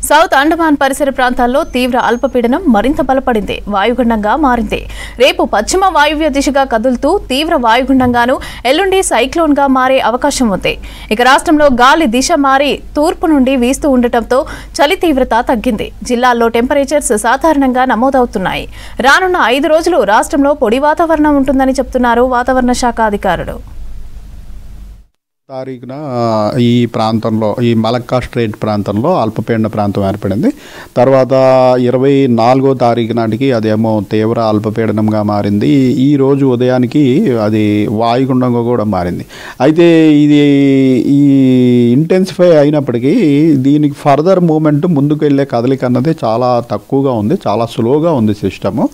South Andaman పరిసర ప్రాంతాల్లో తీవ్ర అల్పపీడనం మరింత బలపడింది, వాయుగుండంగా మారింది. రేపు పశ్చిమ వాయువ్య దిశగా కదులుతూ తీవ్ర వాయుగుండంగాను, ఎల్లుండి సైక్లోన్గా మారే అవకాశం ఉంది. ఇక రాష్ట్రంలో గాలి దిశ మారి తూర్పు నుండి వీస్తూ ఉండటంతో చలి తీవ్రత తగ్గింది. జిల్లాల్లో టెంపరేచర్స్ సాధారణంగా నమోదవుతున్నాయి. రానున్న 5 రోజులు రాష్ట్రంలో పొడి వాతావరణం ఉంటుందని చెప్తున్నారు వాతావరణ శాఖ అధికారులు. తారీఖున ఈ ప్రాంతంలో, ఈ మలక్కా స్ట్రైట్ ప్రాంతంలో అల్పపీడన ప్రాంతం ఏర్పడింది. తర్వాత 24వ తారీఖు నాటికి అదేమో తీవ్ర అల్పపీడనంగా మారింది. ఈ రోజు ఉదయానికి అది వాయుగుండంగా కూడా మారింది. అయితే ఇది ఈ ఇంటెన్సిఫై అయినప్పటికీ దీనికి ఫర్దర్ మూమెంట్ ముందుకు వెళ్ళే కదలిక అన్నది చాలా తక్కువగా ఉంది, చాలా స్లోగా ఉంది సిస్టము.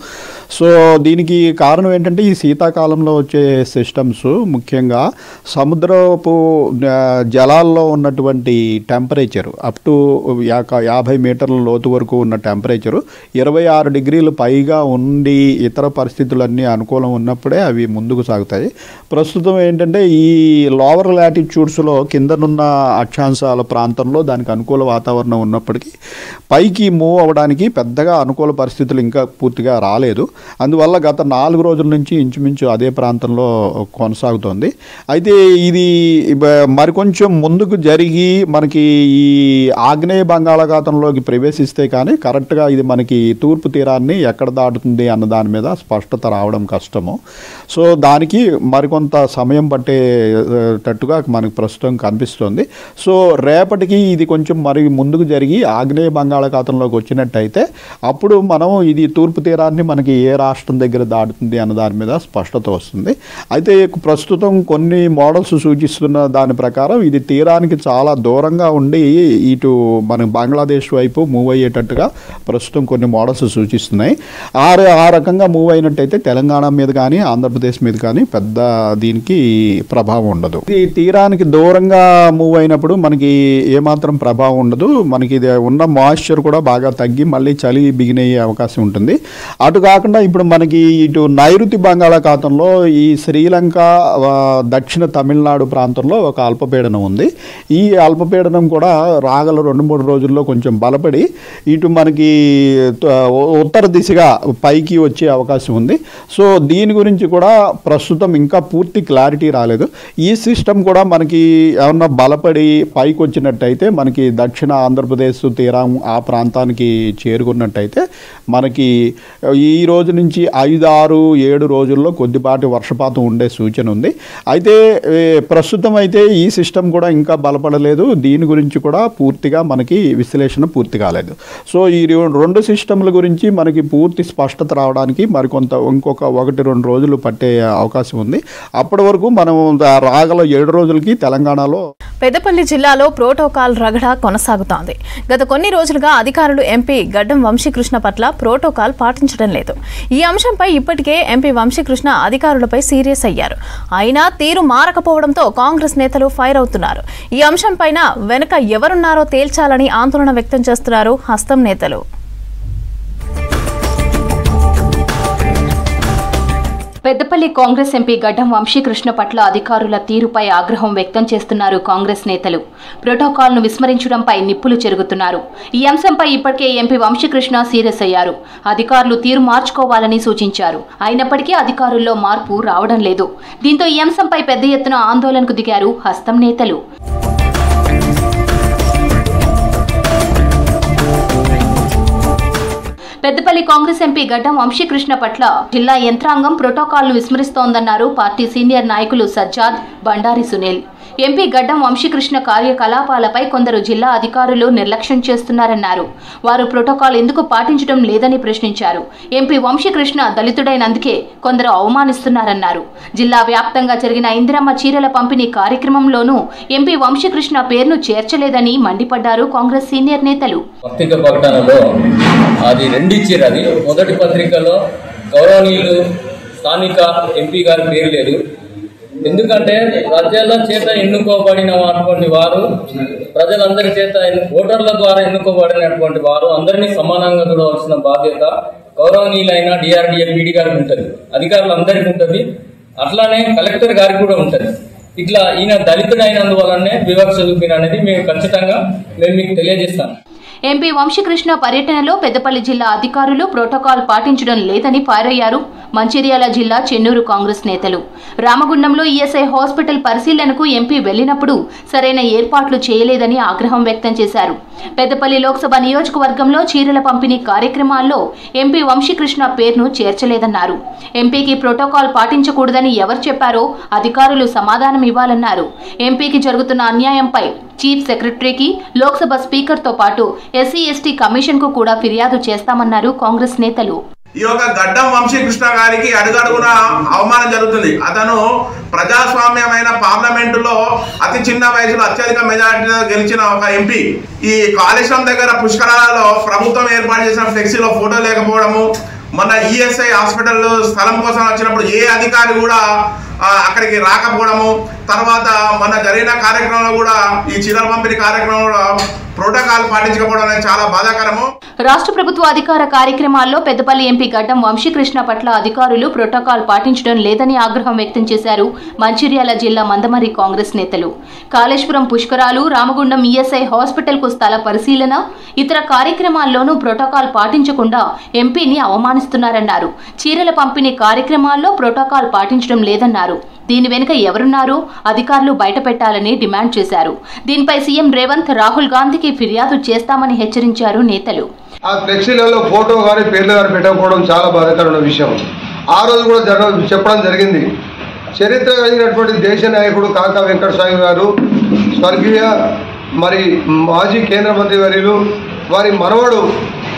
సో దీనికి కారణం ఏంటంటే ఈ శీతాకాలంలో వచ్చే సిస్టమ్స్ ముఖ్యంగా సముద్రపు జలాల్లో ఉన్నటువంటి టెంపరేచరు అప్ టు 50 మీటర్ల లోతు వరకు ఉన్న టెంపరేచరు 26 డిగ్రీలు పైగా ఉండి ఇతర పరిస్థితులన్నీ అనుకూలం ఉన్నప్పుడే అవి ముందుకు సాగుతాయి. ప్రస్తుతం ఏంటంటే ఈ లోవర్ లాటిట్యూడ్స్లో కిందనున్న అక్షాంశాల ప్రాంతంలో దానికి అనుకూల వాతావరణం ఉన్నప్పటికీ పైకి మూవ్ అవ్వడానికి పెద్దగా అనుకూల పరిస్థితులు ఇంకా పూర్తిగా రాలేదు. అందువల్ల గత 4 రోజుల నుంచి ఇంచుమించు అదే ప్రాంతంలో కొనసాగుతోంది. అయితే ఇది మరికొంచెం ముందుకు జరిగి మనకి ఈ ఆగ్నేయ బంగాళాఖాతంలోకి ప్రవేశిస్తే కానీ కరెక్ట్గా ఇది మనకి తూర్పు తీరాన్ని ఎక్కడ దాటుతుంది అన్న దాని మీద స్పష్టత రావడం కష్టము. సో దానికి మరికొంత సమయం పట్టేటట్టుగా మనకు ప్రస్తుతం కనిపిస్తుంది. సో రేపటికి ఇది కొంచెం మరి ముందుకు జరిగి ఆగ్నేయ బంగాళాఖాతంలోకి వచ్చినట్టయితే అప్పుడు మనం ఇది తూర్పు తీరాన్ని మనకి ఏ రాష్ట్రం దగ్గర దాటుతుంది అన్న దాని మీద స్పష్టత వస్తుంది. అయితే ప్రస్తుతం కొన్ని మోడల్స్ సూచిస్తున్న దాని ప్రకారం ఇది తీరానికి చాలా దూరంగా ఉండి ఇటు మన బంగ్లాదేశ్ వైపు మూవ్ అయ్యేటట్టుగా ప్రస్తుతం కొన్ని మోడల్స్ సూచిస్తున్నాయి. ఆ రకంగా మూవ్ అయినట్టయితే తెలంగాణ మీద కానీ ఆంధ్రప్రదేశ్ మీద కానీ పెద్ద దీనికి ప్రభావం ఉండదు. ఇది తీరానికి దూరంగా మూవ్ అయినప్పుడు మనకి ఏమాత్రం ప్రభావం ఉండదు. మనకి ఇది ఉన్న మాయిశ్చర్ కూడా బాగా తగ్గి మళ్ళీ చలి బిగినయ్యే అవకాశం ఉంటుంది. అటు కాకుండా ఇప్పుడు మనకి ఇటు నైరుతి బంగాళాఖాతంలో ఈ శ్రీలంక దక్షిణ తమిళనాడు ప్రాంతంలో ఒక అల్పపీడనం ఉంది. ఈ అల్పపీడనం కూడా రాగల 2-3 రోజుల్లో కొంచెం బలపడి ఇటు మనకి ఉత్తర దిశగా పైకి వచ్చే అవకాశం ఉంది. సో దీని గురించి కూడా ప్రస్తుతం ఇంకా పూర్తి క్లారిటీ రాలేదు. ఈ సిస్టమ్ కూడా మనకి ఏమన్నా బలపడి పైకి వచ్చినట్టయితే మనకి దక్షిణ ఆంధ్రప్రదేశ్ తీరం ఆ ప్రాంతానికి చేరుకున్నట్టయితే మనకి ఈ రోజు నుంచి 5-6-7 రోజుల్లో కొద్దిపాటి వర్షపాతం ఉండే సూచన ఉంది. అయితే ప్రస్తుతం అయితే ఈ సిస్టమ్ కూడా ఇంకా బలపడలేదు. దీని గురించి కూడా పూర్తిగా మనకి విశ్లేషణ పూర్తి కాలేదు. సో ఈ 2 సిస్టమ్ల గురించి మనకి పూర్తి స్పష్టత రావడానికి మరికొంత ఇంకొక 1-2 రోజులు పట్టే అవకాశం ఉంది. అప్పటి వరకు మనం రాగల 7 రోజులకి తెలంగాణలో పెద్దపల్లి జిల్లాలో ప్రోటోకాల్ రగడ కొనసాగుతోంది. గత కొన్ని రోజులుగా అధికారులు ఎంపీ గడ్డం వంశీకృష్ణ పట్ల ప్రోటోకాల్ పాటించడం లేదు. ఈ అంశంపై ఇప్పటికే ఎంపీ వంశీకృష్ణ అధికారులపై సీరియస్ అయ్యారు. అయినా తీరు మారకపోవడంతో కాంగ్రెస్ నేతలు ఫైర్ అవుతున్నారు. ఈ అంశంపైన వెనుక ఎవరున్నారో తేల్చాలని ఆందోళన వ్యక్తం చేస్తున్నారు హస్తం నేతలు. పెద్దపల్లి కాంగ్రెస్ ఎంపీ గడ్డం వంశీకృష్ణ పట్ల అధికారుల తీరుపై ఆగ్రహం వ్యక్తం చేస్తున్నారు కాంగ్రెస్ నేతలు. ప్రోటోకాల్ను విస్మరించడంపై నిప్పులు చెరుగుతున్నారు. ఈ అంశంపై ఇప్పటికే ఎంపీ వంశీకృష్ణ సీరియస్ అయ్యారు. అధికారులు తీరు మార్చుకోవాలని సూచించారు. అయినప్పటికీ అధికారుల్లో మార్పు రావడం లేదు. దీంతో ఈ అంశంపై పెద్ద ఎత్తున ఆందోళనకు దిగారు హస్తం నేతలు. పెద్దపల్లి కాంగ్రెస్ ఎంపీ గడ్డం వంశీకృష్ణ పట్ల జిల్లా యంత్రాంగం ప్రోటోకాల్ను విస్మరిస్తోందన్నారు పార్టీ సీనియర్ నాయకులు సజ్జాద్, బండారి సునీల్. ఎంపీ గడ్డం వంశీకృష్ణ కార్యకలాపాలపై కొందరు జిల్లా అధికారులు నిర్లక్ష్యం చేస్తున్నారన్నారు. వారు ప్రోటోకాల్ ఎందుకు పాటించడం లేదని ప్రశ్నించారు. ఎంపీ వంశీకృష్ణ దళితుడైనందుకే కొందరు అవమానిస్తున్నారన్నారు. జిల్లా వ్యాప్తంగా జరిగిన ఇందిరమ్మ చీరల పంపిణీ కార్యక్రమంలోనూ ఎంపీ వంశీకృష్ణ పేరును చేర్చలేదని మండిపడ్డారు కాంగ్రెస్ సీనియర్ నేతలు. మొదటి పత్రికలో గౌరవనీయులు స్థానిక ఎంపీ గారి పేరు లేదు. ఎందుకంటే ప్రజల చేత ఎన్నుకోబడినటువంటి వారు, ప్రజలందరి చేత ఓటర్ల ద్వారా ఎన్నుకోబడినటువంటి వారు అందరినీ సమానంగా చూడవలసిన బాధ్యత గౌరవనీయులైన డిఆర్డీఏ పీడీ గారికి ఉంటుంది, అధికారులందరికీ ఉంటుంది. అట్లానే కలెక్టర్ గారికి కూడా ఉంటుంది. ఇట్లా ఈయన దళితుడైనందువల్లనే వివక్ష చూపిన అనేది మేము ఖచ్చితంగా మీకు తెలియజేస్తాం. ఎంపీ వంశీకృష్ణ పర్యటనలో పెద్దపల్లి జిల్లా అధికారులు ప్రోటోకాల్ పాటించడం లేదని ఫైర్ అయ్యారు మంచిర్యాల జిల్లా చెన్నూరు కాంగ్రెస్ నేతలు. రామగుండంలో ఈఎస్ఐ హాస్పిటల్ పరిశీలనకు ఎంపీ వెళ్లినప్పుడు సరైన ఏర్పాట్లు చేయలేదని ఆగ్రహం వ్యక్తం చేశారు. పెద్దపల్లి లోక్సభ నియోజకవర్గంలో చీరల పంపిణీ కార్యక్రమాల్లో ఎంపీ వంశీకృష్ణ పేరును చేర్చలేదన్నారు. ఎంపీకి ప్రోటోకాల్ పాటించకూడదని ఎవరు చెప్పారో అధికారులు సమాధానం ఇవ్వాలన్నారు. ఎంపీకి జరుగుతున్న అన్యాయంపై చీఫ్ సెక్రటరీకి, లోక్సభ స్పీకర్తో పాటు ఎస్సీ ఎస్టీ కమిషన్ కు కూడా ఫిర్యాదు చేస్తామన్నారు కాంగ్రెస్ నేతలు. ఈ యొక్క గడ్డం వంశీకృష్ణ గారికి అడుగడుగున అవమానం జరుగుతుంది. అతను ప్రజాస్వామ్యమైన పార్లమెంటులో అతి చిన్న వయసులో అత్యధిక మెజారిటీతో గెలిచిన ఒక ఎంపీ. ఈ కాళేశ్వరం దగ్గర పుష్కరాలలో ప్రభుత్వం ఏర్పాటు చేసిన ఫ్లెక్సీలో ఫోటో లేకపోవడము, మొన్న ఈఎస్ఐ హాస్పిటల్ స్థలం కోసం వచ్చినప్పుడు ఏ అధికారి కూడా అక్కడికి రాకపోవడము, తర్వాత మొన్న జరిగిన కార్యక్రమంలో కూడా ఈ చీరల పంపిణీ కార్యక్రమంలో ప్రోటోకాల్ పాటించకపోవడం అనేది చాలా బాధాకరము. రాష్ట్ర ప్రభుత్వ అధికార కార్యక్రమాల్లో పెద్దపల్లి ఎంపీ గడ్డం వంశీకృష్ణ పట్ల అధికారులు ప్రోటోకాల్ పాటించడం లేదని ఆగ్రహం వ్యక్తం చేశారు మంచిర్యాల జిల్లా మందమర్రి కాంగ్రెస్ నేతలు. కాళేశ్వరం పుష్కరాలు, రామగుండం ఈఎస్ఐ హాస్పిటల్ కు స్థల పరిశీలన, ఇతర కార్యక్రమాల్లోనూ ప్రోటోకాల్ పాటించకుండా ఎంపీని అవమానిస్తున్నారన్నారు. చీరల పంపిణీ కార్యక్రమాల్లో ప్రోటోకాల్ పాటించడం లేదన్నారు. దీని వెనుక ఎవరున్నారో అధికారులు బయటపెట్టాలని డిమాండ్ చేశారు. దీనిపై సీఎం రేవంత్, రాహుల్ గాంధీకి ఫిర్యాదు చేస్తామని హెచ్చరించారు నేతలు. ఆ ఫ్లెక్సీలలో ఫోటో కానీ పేర్లు కానీ పెట్టకపోవడం చాలా బాధాకరమైన విషయం. ఆ రోజు కూడా చెప్పడం జరిగింది. చరిత్ర కలిగినటువంటి దేశ నాయకుడు కాకా వెంకటస్వామి గారు, స్వర్గీయ మరి మాజీ కేంద్ర మంత్రి వర్యులు, వారి మనవడు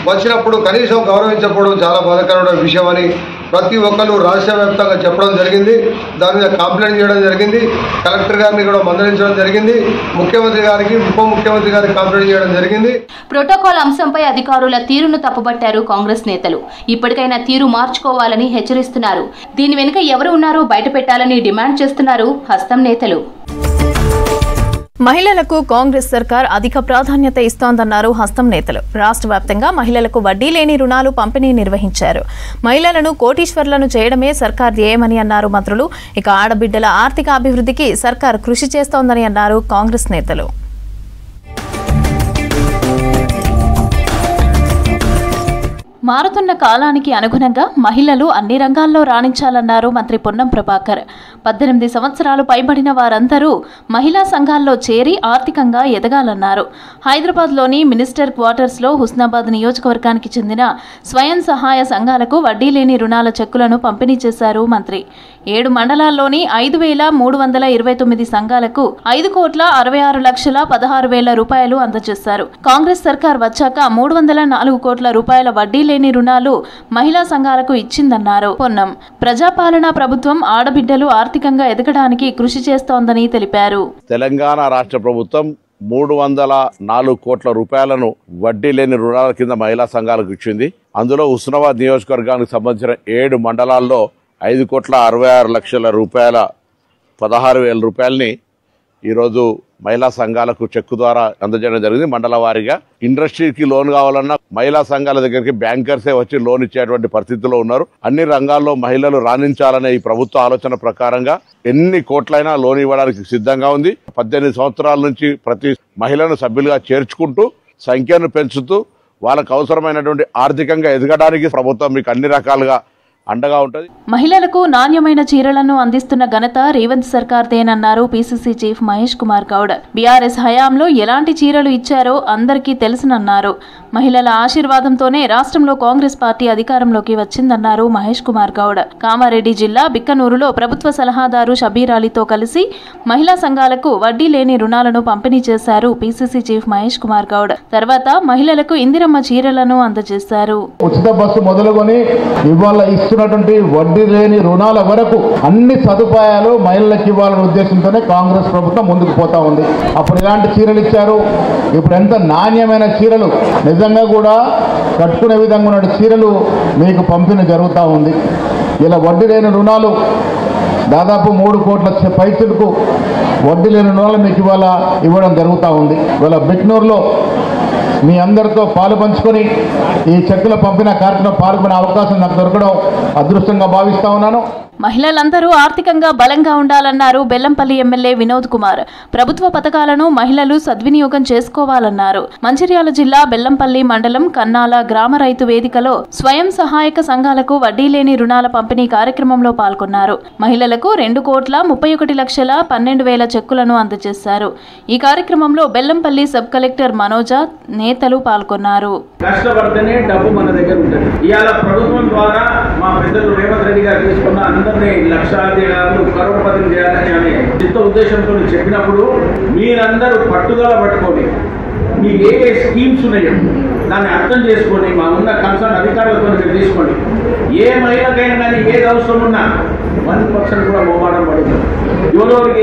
వచ్చినప్పుడు కనీసం గౌరవించకపోవడం చాలా బాధాకరమైన విషయం అని ప్రతి ఒక్కరు రాష్ట్ర వ్యాప్తంగా చెప్పడం జరిగింది. దాని మీద కంప్లైంట్ చేయడం జరిగింది. కలెక్టర్ గారిని కూడా మందలించడం జరిగింది. ముఖ్యమంత్రి గారికి, ఉప ముఖ్యమంత్రి గారికి కంప్లైంట్ చేయడం జరిగింది. ప్రోటోకాల్ అంశంపై అధికారుల తీరును తప్పుబట్టారు కాంగ్రెస్ నేతలు. ఇప్పటికైనా తీరు మార్చుకోవాలని హెచ్చరిస్తున్నారు. దీని వెనుక ఎవరు ఉన్నారో బయటపెట్టాలని డిమాండ్ చేస్తున్నారు హస్తం నేతలు. మహిళలకు కాంగ్రెస్ సర్కార్ అధిక ప్రాధాన్యత ఇస్తోందన్నారు హస్తం నేతలు. రాష్ట్ర వ్యాప్తంగా మహిళలకు వడ్డీ లేని రుణాలు పంపిణీ నిర్వహించారు. మహిళలను కోటీశ్వర్లను చేయడమే సర్కార్ ధ్యేయమని అన్నారు మంత్రులు. ఇక ఆడబిడ్డల ఆర్థిక అభివృద్ధికి సర్కార్ కృషి చేస్తోందని అన్నారు కాంగ్రెస్ నేతలు. మారుతున్న కాలానికి అనుగుణంగా మహిళలు అన్ని రంగాల్లో రాణించాలన్నారు మంత్రి పొన్నం ప్రభాకర్. 18 సంవత్సరాలు పైబడిన వారందరూ మహిళా సంఘాల్లో చేరి ఆర్థికంగా ఎదగాలన్నారు. హైదరాబాద్లోని మినిస్టర్ క్వార్టర్స్లో హుస్నాబాద్ నియోజకవర్గానికి చెందిన స్వయం సహాయ సంఘాలకు వడ్డీ లేని రుణాల చెక్కులను పంపిణీ చేశారు మంత్రి. 7 మండలాల్లోని 5,329 సంఘాలకు 5,66,16,000 రూపాయలు అందజేశారు. కాంగ్రెస్ సర్కార్ వచ్చాక 304 కోట్ల రూపాయల వడ్డీ లేని రుణాలు మహిళా సంఘాలకు ఇచ్చిందన్నారు పొన్నం. ప్రజాపాలనా ప్రభుత్వం ఆడబిడ్డలు ఆర్థికంగా ఎదగడానికి కృషి చేస్తోందని తెలిపారు. తెలంగాణ రాష్ట్ర ప్రభుత్వం 304 కోట్ల రూపాయలను వడ్డీ లేని రుణాల కింద మహిళా సంఘాలకు ఇచ్చింది. అందులో హుస్నాబాద్ నియోజకవర్గానికి సంబంధించిన 7 మండలాల్లో 5,66,00,000 రూపాయల 16,000 రూపాయలని ఈరోజు మహిళా సంఘాలకు చెక్కు ద్వారా అందజేయడం జరిగింది. మండల వారీగా ఇండస్ట్రీకి లోన్ కావాలన్నా మహిళా సంఘాల దగ్గరికి బ్యాంకర్సే వచ్చి లోన్ ఇచ్చేటువంటి పరిస్థితిలో ఉన్నారు. అన్ని రంగాల్లో మహిళలు రాణించాలనే ఈ ప్రభుత్వ ఆలోచన ప్రకారంగా ఎన్ని కోట్లైనా లోన్ ఇవ్వడానికి సిద్ధంగా ఉంది. 18 సంవత్సరాల నుంచి ప్రతి మహిళను సభ్యులుగా చేర్చుకుంటూ సంఖ్యను పెంచుతూ వాళ్ళకు అవసరమైనటువంటి ఆర్థికంగా ఎదగడానికి ప్రభుత్వం మీకు అన్ని రకాలుగా అండగా ఉంటుంది. మహిళలకు నాణ్యమైన చీరలను అందిస్తున్న ఘనత రేవంత్ సర్కార్దేనన్నారు పీసీసీ చీఫ్ మహేష్ కుమార్ గౌడ్. బీఆర్ఎస్ హయాంలో ఎలాంటి చీరలు ఇచ్చారో అందరికీ తెలుసునన్నారు. మహిళల ఆశీర్వాదంతోనే రాష్ట్రంలో కాంగ్రెస్ పార్టీ అధికారంలోకి వచ్చిందన్నారు మహేష్ కుమార్ గౌడ్. కామారెడ్డి జిల్లా బిక్కనూరులో ప్రభుత్వ సలహాదారు షబీర్ అలీతో కలిసి మహిళా సంఘాలకు వడ్డీ లేని రుణాలను పంపిణీ చేశారు పీసీసీ చీఫ్ మహేష్ కుమార్ గౌడ్. తర్వాత మహిళలకు ఇందిరమ్మ చీరలను అందజేశారు. ఉచిత బస్సు మొదలుకొని ఇవాళ ఇస్తున్నటువంటి వడ్డీ లేని రుణాల వరకు అన్ని సదుపాయాలు మహిళలకు ఇవ్వాలనే ఉద్దేశంతోనే కాంగ్రెస్ ప్రభుత్వం ముందుకు పోతా ఉంది. అప్పుడు ఎలాంటి చీరలు ఇచ్చారు, ఇప్పుడు ఎంత నాణ్యమైన చీరలు, నిజంగా కూడా కట్టుకునే విధంగా ఉన్న చీరలు మీకు పంపిణీ జరుగుతూ ఉంది. ఇలా వడ్డీ లేని రుణాలు దాదాపు 3 కోట్ల పైసలకు వడ్డీ లేని రుణాలు మీకు ఇవాళ ఇవ్వడం జరుగుతూ ఉంది. ఇవాళ బిక్నూరులో మీ అందరితో పాలు పంచుకొని ఈ చెక్కుల పంపిన కార్యక్రమం పాల్గొనే అవకాశం నాకు దొరకడం అదృష్టంగా భావిస్తా ఉన్నాను. మహిళలందరూ ఆర్థికంగా బలంగా ఉండాలన్నారు బెల్లంపల్లి ఎమ్మెల్యే వినోద్ కుమార్. ప్రభుత్వ పథకాలను మహిళలు సద్వినియోగం చేసుకోవాలన్నారు. మంచిర్యాల జిల్లా బెల్లంపల్లి మండలం కన్నాల గ్రామ రైతు వేదికలో స్వయం సహాయక సంఘాలకు వడ్డీ లేని రుణాల పంపిణీ కార్యక్రమంలో పాల్గొన్నారు. మహిళలకు 2,31,12,000 చెక్కులను అందజేశారు. ఈ కార్యక్రమంలో బెల్లంపల్లి సబ్ కలెక్టర్ మనోజ, నేతలు పాల్గొన్నారు. కష్టపడితేనే డబ్బు మన దగ్గర ఉంటుంది. ఇవాళ ప్రభుత్వం ద్వారా మా పెద్దలు రేవంత్ రెడ్డి గారు తీసుకున్న అందరినీ లక్షాధికారులు కరోడపతిని చేయాలని అనే చిత్త ఉద్దేశంతో చెప్పినప్పుడు మీరందరూ పట్టుదల పట్టుకొని మీ ఏ స్కీమ్స్ ఉన్నాయో దాన్ని అర్థం చేసుకొని మా ఉన్న కన్సర్న్ అధికారులతో మీరు తీసుకోండి. ఏ మహిళకైనా కానీ ఏది అవసరం ఉన్నా 1% కూడా మోమాటం పడుతుంది. ఎవరెవరికి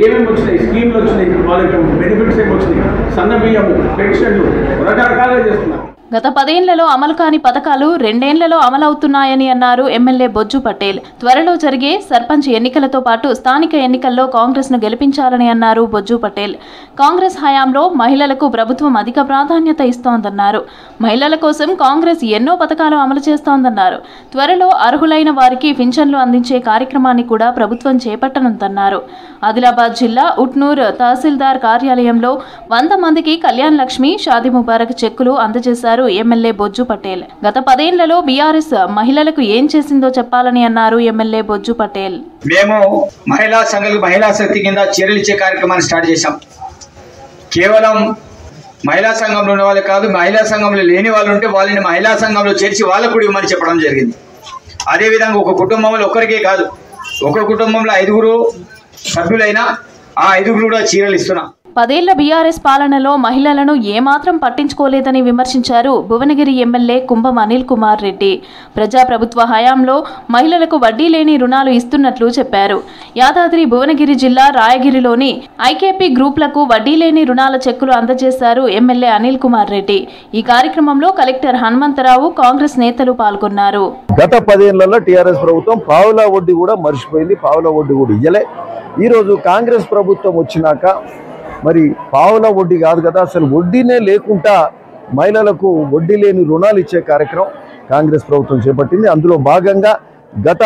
ఏమేమి వచ్చినాయి, స్కీమ్లు వచ్చినాయి, వాళ్ళకి బెనిఫిట్స్ ఏమి వచ్చినాయి, సన్న బియ్యము, పెన్షన్లు రకరకాలుగా చేస్తున్నారు. గత 10 ఏళ్లలో అమలు కాని పథకాలు 2 ఏళ్లలో అమలవుతున్నాయని అన్నారు ఎమ్మెల్యే బొజ్జు పటేల్. త్వరలో జరిగే సర్పంచ్ ఎన్నికలతో పాటు స్థానిక ఎన్నికల్లో కాంగ్రెస్ ను గెలిపించాలని అన్నారు బొజ్జు పటేల్. కాంగ్రెస్ హయాంలో మహిళలకు ప్రభుత్వం అధిక ప్రాధాన్యత ఇస్తోందన్నారు. మహిళల కోసం కాంగ్రెస్ ఎన్నో పథకాలు అమలు చేస్తోందన్నారు. త్వరలో అర్హులైన వారికి పింఛన్లు అందించే కార్యక్రమాన్ని కూడా ప్రభుత్వం చేపట్టనుందన్నారు. ఆదిలాబాద్ జిల్లా ఉట్నూర్ తహసీల్దార్ కార్యాలయంలో 100 మందికి కళ్యాణ్ లక్ష్మి, షాదీ ముబారక్ చెక్కులు అందజేశారు ఎమ్మెల్యే బొజ్జు పటేల్. గత 10 ఏళ్లలో బీఆర్ఎస్ మహిళలకు ఏం చేసిందో చెప్పాలని అన్నారు ఎమ్మెల్యే బొజ్జు పటేల్. మేము మహిళా సంఘాలకు మహిళా శక్తి కింద చీరలు ఇచ్చే కార్యక్రమాన్ని స్టార్ట్ చేశాం. కేవలం మహిళా సంఘంలో ఉన్న వాళ్ళు కాదు, మహిళా సంఘంలో లేని వాళ్ళు ఉంటే వాళ్ళని మహిళా సంఘంలో చేర్చి వాళ్ళకు కూడా ఇవ్వమని చెప్పడం జరిగింది. అదేవిధంగా ఒక కుటుంబంలో ఒక్కరికే కాదు, ఒక కుటుంబంలో 5 సభ్యులైనా ఆ 5 కూడా చీరలు ఇస్తున్నాం. 10 ఏళ్ల బీఆర్ఎస్ పాలనలో మహిళలను ఏమాత్రం పట్టించుకోలేదని విమర్శించారు భువనగిరి ఎమ్మెల్యే కుంభం అనిల్ కుమార్ రెడ్డి. ప్రజాప్రభుత్వ హయాంలో మహిళలకు వడ్డీ లేని రుణాలు ఇస్తున్నట్లు చెప్పారు. యాదాద్రి భువనగిరి జిల్లా రాయగిరిలోని ఐకేపీ గ్రూప్లకు వడ్డీ లేని రుణాల చెక్కులు అందజేశారు ఎమ్మెల్యే అనిల్ కుమార్ రెడ్డి. ఈ కార్యక్రమంలో కలెక్టర్ హనుమంతరావు, కాంగ్రెస్ నేతలు పాల్గొన్నారు. గత 10 ఏళ్లలో టీఆర్ఎస్ ప్రభుత్వం పావులా వడ్డీ కూడా మర్చిపోయింది, పావులా వడ్డీ కూడా ఇయ్యలే. ఈరోజు కాంగ్రెస్ ప్రభుత్వం వచ్చినాక మరి పావుల వడ్డీ కాదు కదా, అసలు వడ్డీనే లేకుండా మహిళలకు వడ్డీ లేని రుణాలు ఇచ్చే కార్యక్రమం కాంగ్రెస్ ప్రభుత్వం చేపట్టింది. అందులో భాగంగా గత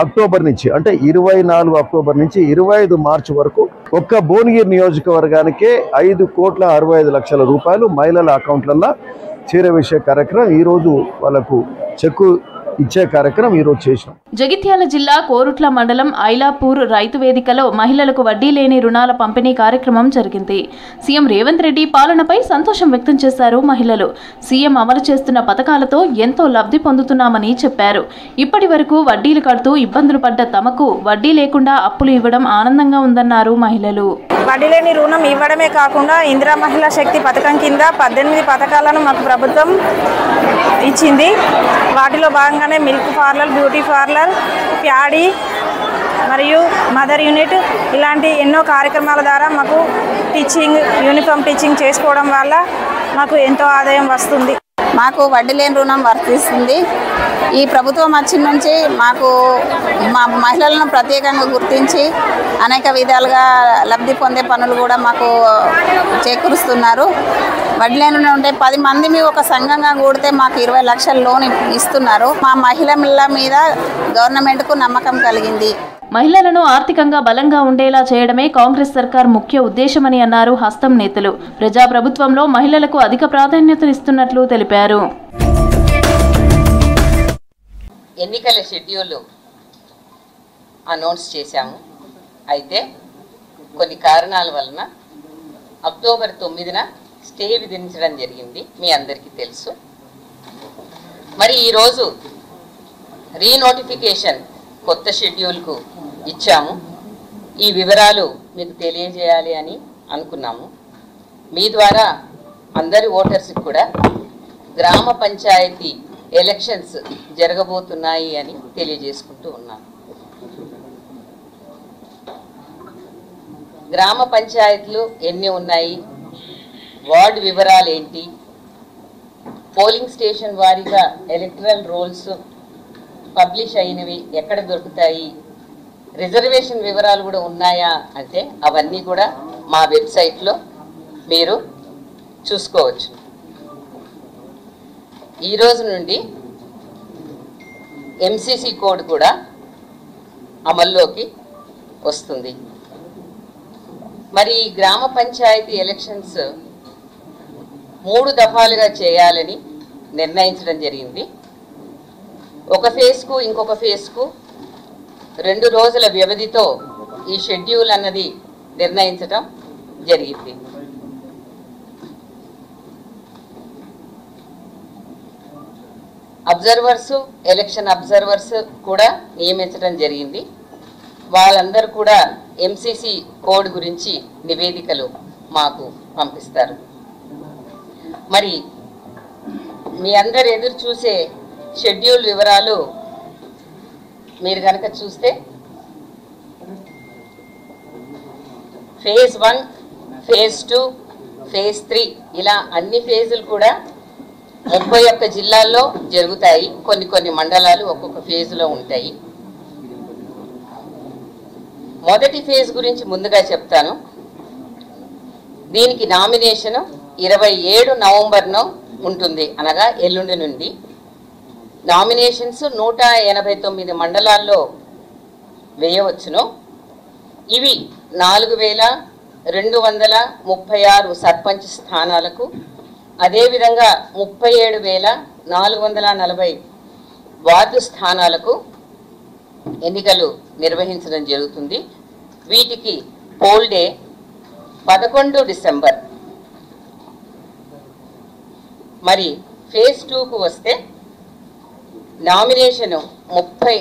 అక్టోబర్ నుంచి, అంటే 24 అక్టోబర్ నుంచి 25 మార్చి వరకు ఒక్క భువనగిరి నియోజకవర్గానికే 5,65,00,000 రూపాయలు మహిళల అకౌంట్లలో చేరవేసే కార్యక్రమం ఈరోజు వాళ్ళకు చెక్కు ఇచ్చే కార్యక్రమం ఈరోజు చేసినాం. జగిత్యాల జిల్లా కోరుట్ల మండలం ఐలాపూర్ రైతు వేదికలో మహిళలకు వడ్డీ లేని రుణాల పంపిణీ కార్యక్రమం జరిగింది. సీఎం రేవంత్ రెడ్డి పాలనపై సంతోషం వ్యక్తం చేశారు మహిళలు. సీఎం అమలు చేస్తున్న పథకాలతో ఎంతో లబ్ధి పొందుతున్నామని చెప్పారు. ఇప్పటి వరకు వడ్డీలు కడుతూ ఇబ్బందులు పడ్డ తమకు వడ్డీ లేకుండా అప్పులు ఇవ్వడం ఆనందంగా ఉందన్నారు మహిళలు. వడ్డీ లేని రుణం ఇవ్వడమే కాకుండా ఇందిరా మహిళా శక్తి పథకం కింద 18 పథకాలను మాకు ప్రభుత్వం ఇచ్చింది. వాటిలో భాగంగానే milk parlour, beauty parlour, paddy మరియు మదర్ యూనిట్ ఇలాంటి ఎన్నో కార్యక్రమాల ద్వారా మాకు టీచింగ్, యూనిఫామ్ టీచింగ్ చేసుకోవడం వల్ల మాకు ఎంతో ఆదాయం వస్తుంది. మాకు వడ్డీ లేని రుణం వర్తిస్తుంది. ఈ ప్రభుత్వం వచ్చిన నుంచి మాకు మా మహిళలను ప్రత్యేకంగా గుర్తించి అనేక విధాలుగా లబ్ధి పొందే పనులు కూడా మాకు చేకూరుస్తున్నారు. వడ్డీ లేని రుణం ఉంటే 10 మంది ఒక సంఘంగా కూడితే మాకు 20 లక్షల లోన్ ఇస్తున్నారు. మా మహిళల మీద గవర్నమెంట్కు నమ్మకం కలిగింది. మహిళలను ఆర్థికంగా బలంగా ఉండేలా చేయడమే కాంగ్రెస్ సర్కార్ ముఖ్య ఉద్దేశమని అన్నారు హస్తం నేతలు. ప్రజాప్రభుత్వంలో మహిళలకు అధిక ప్రాధాన్యతనిస్తున్నట్లు తెలిపారు. ఎన్నికల షెడ్యూల్ అనౌన్స్ చేశాము. అయితే కొన్ని కారణాల వలన అక్టోబర్ 9న స్టే విధించడం జరిగింది, మీ అందరికీ తెలుసు. మరి ఈరోజు రీనోటిఫికేషన్ కొత్త షెడ్యూల్కు ఇచ్చాము. ఈ వివరాలు మీకు తెలియజేయాలి అని అనుకున్నాము. మీ ద్వారా అందరి ఓటర్స్కి కూడా గ్రామ పంచాయతీ ఎలక్షన్స్ జరగబోతున్నాయి అని తెలియజేసుకుంటూ ఉన్నాను. గ్రామ పంచాయతీలు ఎన్ని ఉన్నాయి, వార్డు వివరాలు ఏంటి, పోలింగ్ స్టేషన్ వారీగా ఎలక్టరల్ రోల్స్ పబ్లిష్ అయినవి ఎక్కడ దొరుకుతాయి, రిజర్వేషన్ వివరాలు కూడా ఉన్నాయా అంటే అవన్నీ కూడా మా వెబ్సైట్లో మీరు చూసుకోవచ్చు. ఈ రోజు నుండి ఎంసీసీ కోడ్ కూడా అమల్లోకి వస్తుంది. మరి గ్రామ పంచాయతీ ఎలక్షన్స్ 3 దఫాలుగా చేయాలని నిర్ణయించడం జరిగింది. ఒక ఫేజ్కు ఇంకొక ఫేజ్కు 2 రోజుల వ్యవధితో ఈ షెడ్యూల్ అన్నది నిర్ణయించడం జరిగింది. అబ్జర్వర్స్, ఎలక్షన్ అబ్జర్వర్స్ కూడా నియమించడం జరిగింది. వాళ్ళందరూ కూడా ఎంసీసీ కోడ్ గురించి నివేదికలు మాకు పంపిస్తారు. మరి మీ అందరు ఎదురు చూసే షెడ్యూల్ వివరాలు మీరు కనుక చూస్తే ఫేజ్ 1, ఫేజ్ 2, ఫేజ్ 3 ఇలా అన్ని ఫేజులు కూడా 31 జిల్లాల్లో జరుగుతాయి. కొన్ని మండలాలు ఒక్కొక్క ఫేజ్లో ఉంటాయి. మొదటి ఫేజ్ గురించి ముందుగా చెప్తాను. దీనికి నామినేషన్ 27 నవంబర్ను ఉంటుంది, అనగా ఎల్లుండి నుండి. నామినేషన్స్ 189 మండలాల్లో వేయవచ్చును. ఇవి 4236 సర్పంచ్ స్థానాలకు, అదేవిధంగా 37,440 వార్డు స్థానాలకు ఎన్నికలు నిర్వహించడం జరుగుతుంది. వీటికి పోల్ డే 11 డిసెంబర్. మరి ఫేజ్ 2కు వస్తే నామినేషన్ 30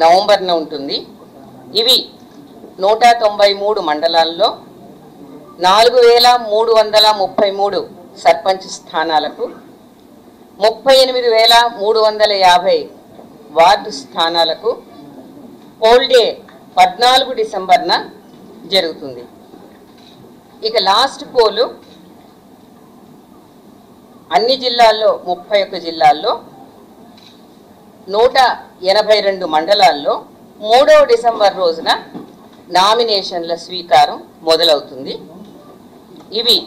నవంబర్న ఉంటుంది. ఇవి 193 మండలాల్లో 4333 సర్పంచ్ స్థానాలకు, 38,350 వార్డు స్థానాలకు పోల్ డే 14 డిసెంబర్న జరుగుతుంది. ఇక లాస్ట్ పోలు అన్ని జిల్లాల్లో 31 జిల్లాల్లో 182 మండలాల్లో 3వ డిసెంబర్ రోజున నామినేషన్ల స్వీకారం మొదలవుతుంది. ఇవి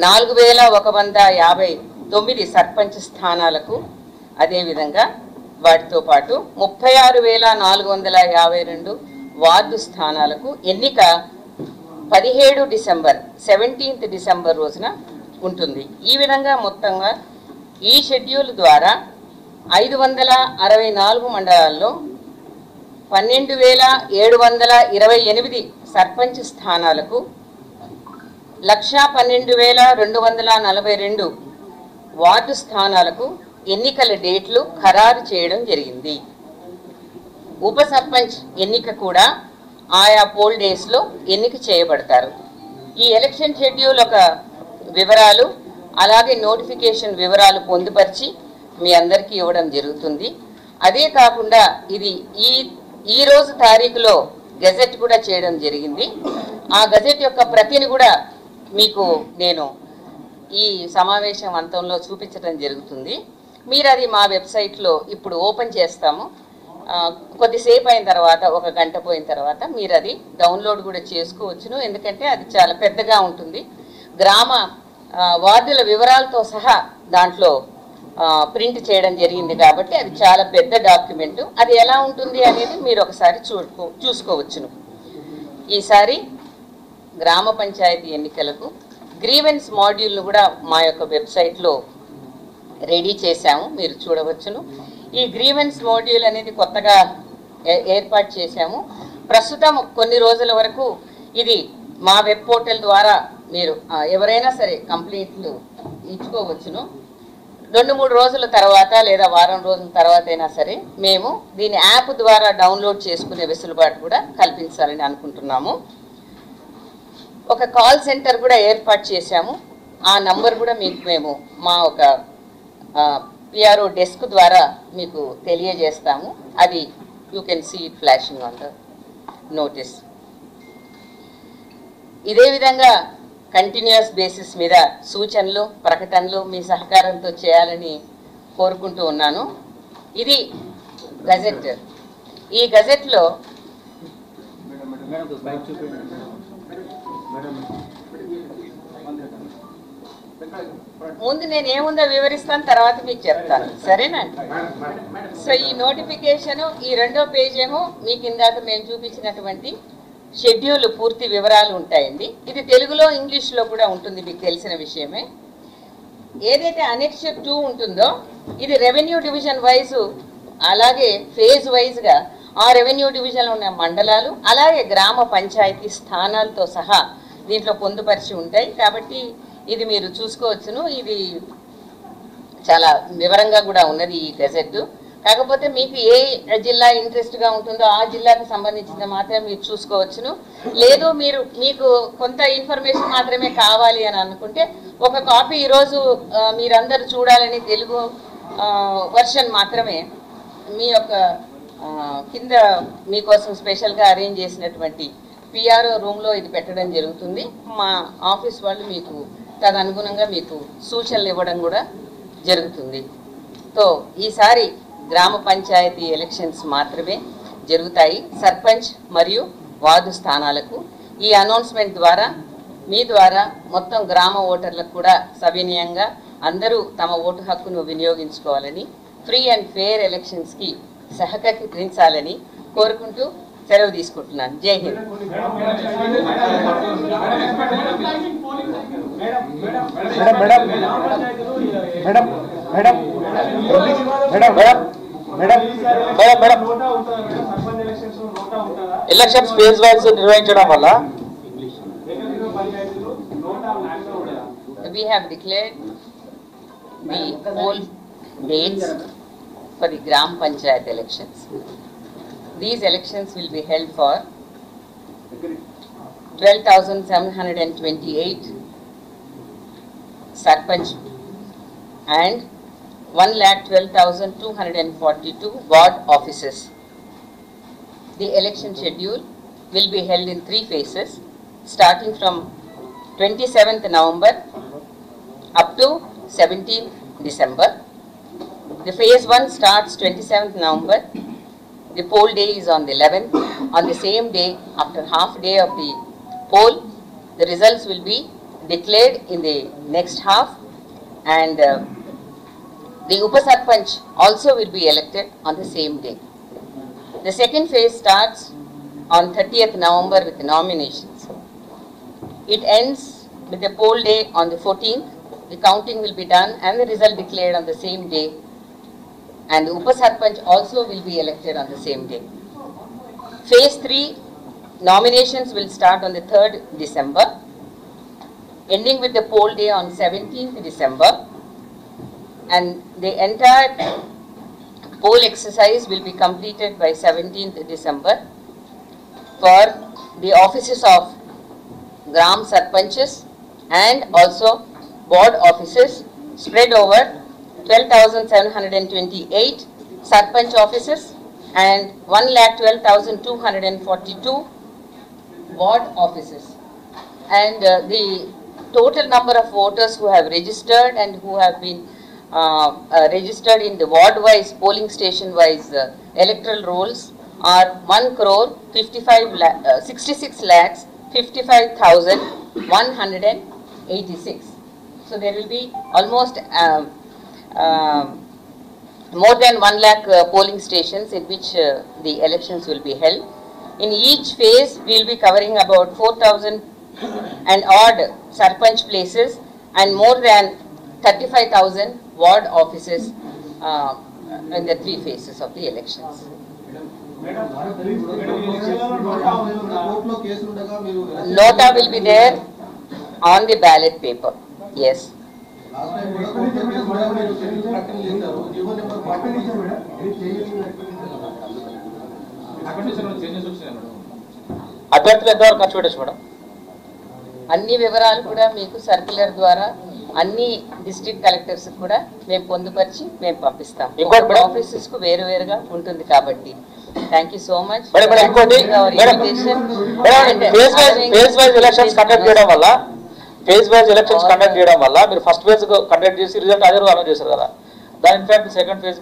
4159 సర్పంచ్ స్థానాలకు, అదేవిధంగా వాటితో పాటు 36,452 వార్డు స్థానాలకు ఎన్నిక 17 డిసెంబర్ 17th డిసెంబర్ రోజున ఉంటుంది. ఈ విధంగా మొత్తంగా ఈ షెడ్యూల్ ద్వారా 564 మండలాల్లో 12,728 సర్పంచ్ స్థానాలకు, 112,242 వార్డు స్థానాలకు ఎన్నికల డేట్లు ఖరారు చేయడం జరిగింది. ఉప సర్పంచ్ ఎన్నిక కూడా ఆయా పోల్ డేస్లో ఎన్నిక చేయబడతారు. ఈ ఎలక్షన్ షెడ్యూల్ ఒక వివరాలు, అలాగే నోటిఫికేషన్ వివరాలు పొందుపరిచి మీ అందరికీ ఇవ్వడం జరుగుతుంది. అదే కాకుండా ఇది ఈ రోజు తారీఖులో గెజెట్ కూడా చేయడం జరిగింది. ఆ గెజెట్ యొక్క ప్రతిని కూడా మీకు నేను ఈ సమావేశం అంతంలో చూపించడం జరుగుతుంది. మీరు అది మా వెబ్సైట్లో ఇప్పుడు ఓపెన్ చేస్తాము. కొద్దిసేపు అయిన తర్వాత, 1 గంట పోయిన తర్వాత మీరు అది డౌన్లోడ్ కూడా చేసుకోవచ్చును. ఎందుకంటే అది చాలా పెద్దగా ఉంటుంది. గ్రామ వార్డుల వివరాలతో సహా దాంట్లో ప్రింట్ చేయడం జరిగింది కాబట్టి అది చాలా పెద్ద డాక్యుమెంటు. అది ఎలా ఉంటుంది అనేది మీరు ఒకసారి చూసుకోవచ్చును. ఈసారి గ్రామ పంచాయతీ ఎన్నికలకు గ్రీవెన్స్ మాడ్యూల్ను కూడా మా యొక్క వెబ్సైట్లో రెడీ చేశాము, మీరు చూడవచ్చును. ఈ గ్రీవెన్స్ మాడ్యూల్ అనేది కొత్తగా ఏర్పాటు చేశాము. ప్రస్తుతం కొన్ని రోజుల వరకు ఇది మా వెబ్ పోర్టల్ ద్వారా మీరు ఎవరైనా సరే కంప్లైంట్లు ఇచ్చుకోవచ్చును. 2-3 రోజుల తర్వాత లేదా వారం రోజుల తర్వాత అయినా సరే మేము దీని యాప్ ద్వారా డౌన్లోడ్ చేసుకునే వెసులుబాటు కూడా కల్పించాలని అనుకుంటున్నాము. ఒక కాల్ సెంటర్ కూడా ఏర్పాటు చేశాము. ఆ నంబర్ కూడా మీకు మేము మా ఒక పిఆర్ఓ డెస్క్ ద్వారా మీకు తెలియజేస్తాము. అది you can see it flashing on the notice. ఇదే విధంగా కంటిన్యూస్ బేసిస్ మీద సూచనలు, ప్రకటనలు మీ సహకారంతో చేయాలని కోరుకుంటూ ఉన్నాను. ఇది గజెట్. ఈ గజెట్లో ముందు నేను ఏముందో వివరిస్తాను, తర్వాత మీకు చెప్తాను, సరేనా? సో ఈ నోటిఫికేషన్ ఈ రెండో పేజ్ ఏమో మీకు ఇందాక మేము చూపించినటువంటి షెడ్యూల్ పూర్తి వివరాలు ఉంటాయండి. ఇది తెలుగులో ఇంగ్లీష్లో కూడా ఉంటుంది, మీకు తెలిసిన విషయమే. ఏదైతే అనెక్చర్ 2 ఉంటుందో ఇది రెవెన్యూ డివిజన్ వైజు, అలాగే ఫేజ్ వైజ్గా ఆ రెవెన్యూ డివిజన్లో ఉన్న మండలాలు అలాగే గ్రామ పంచాయతీ స్థానాలతో సహా దీంట్లో పొందుపరిచి ఉంటాయి. కాబట్టి ఇది మీరు చూసుకోవచ్చును. ఇది చాలా వివరంగా కూడా ఉన్నది ఈ గెజెట్. కాకపోతే మీకు ఏ జిల్లా ఇంట్రెస్ట్గా ఉంటుందో ఆ జిల్లాకు సంబంధించిన మాత్రమే మీరు చూసుకోవచ్చును. లేదు మీకు కొంత ఇన్ఫర్మేషన్ మాత్రమే కావాలి అని అనుకుంటే ఒక కాపీ ఈరోజు మీరందరూ చూడాలని తెలుగు వర్షన్ మాత్రమే మీ యొక్క కింద మీకోసం స్పెషల్గా అరేంజ్ చేసినటువంటి పిఆర్ఓ రూమ్లో ఇది పెట్టడం జరుగుతుంది. మా ఆఫీస్ వాళ్ళు మీకు తదనుగుణంగా మీకు సూచనలు ఇవ్వడం కూడా జరుగుతుంది. సో ఈసారి గ్రామ పంచాయతీ ఎలక్షన్స్ మాత్రమే జరుగుతాయి, సర్పంచ్ మరియు వార్డు స్థానాలకు. ఈ అనౌన్స్మెంట్ ద్వారా మీ ద్వారా మొత్తం గ్రామ ఓటర్లకు కూడా సవినయంగా అందరూ తమ ఓటు హక్కును వినియోగించుకోవాలని, ఫ్రీ అండ్ ఫెయిర్ ఎలక్షన్స్కి సహకరించాలని కోరుకుంటూ సెలవు తీసుకుంటున్నాను. జై హింద్. ఎలక్షన్స్ ఫేజ్ వైజ్ నిర్వహించడం వల్ల we have declared the poll dates for the Gram Panchayat elections. These elections will be held for 12,728 Sarpanch and 1,12,242 ward offices. The election schedule will be held in 3 phases, starting from 27th November up to 17th December. The phase 1 starts 27th November. The poll day is on the 11th. On the same day, after half day of the poll, the results will be declared in the next half, and the Upasarpanch also will be elected on the same day. The second phase starts on 30th November with the nominations. It ends with the poll day on the 14th. The counting will be done and the result declared on the same day, and the Upasarpanch also will be elected on the same day. Phase 3 nominations will start on the 3rd December, ending with the poll day on 17th December, and the entire poll exercise will be completed by 17th December for the offices of Gram Sarpanches and also board offices spread over 12,728 Sarpanch offices and 1,12,242 ward offices. And the total number of voters who have registered and who have been registered in the ward-wise, polling station-wise electoral rolls are 1,65,55,186. So there will be almost more than 1 lakh polling stations in which the elections will be held. In each phase, we will be covering about 4,000 and odd Sarpanch places and more than 35,000 ward offices in the 3 phases of the elections. Nota will be there on the ballot paper. Yes. అభ్యర్థులు ఎంతవరకు ఖర్చు పెట్టచ్చు madam? అన్ని వివరాలు కూడా మీకు circular ద్వారా అన్ని డిస్ట్రిక్ట్ కలెక్టర్స్ కూడా మేము పొందుపరిచి మేము పంపిస్తాం. ఆఫీసెస్ కు వేరువేరుగా ఉంటుంది కాబట్టి. Thank you so much. ఇంకోటి ఫేజ్ వైజ్ ఎలక్షన్స్ కండక్ట్ చేయడం వల్ల మీరు ఫస్ట్ ఫేజ్ కండక్ట్ చేసి రిజల్ట్ అదే రోజు అనౌన్స్ చేశారు కదా, దాని in fact second phase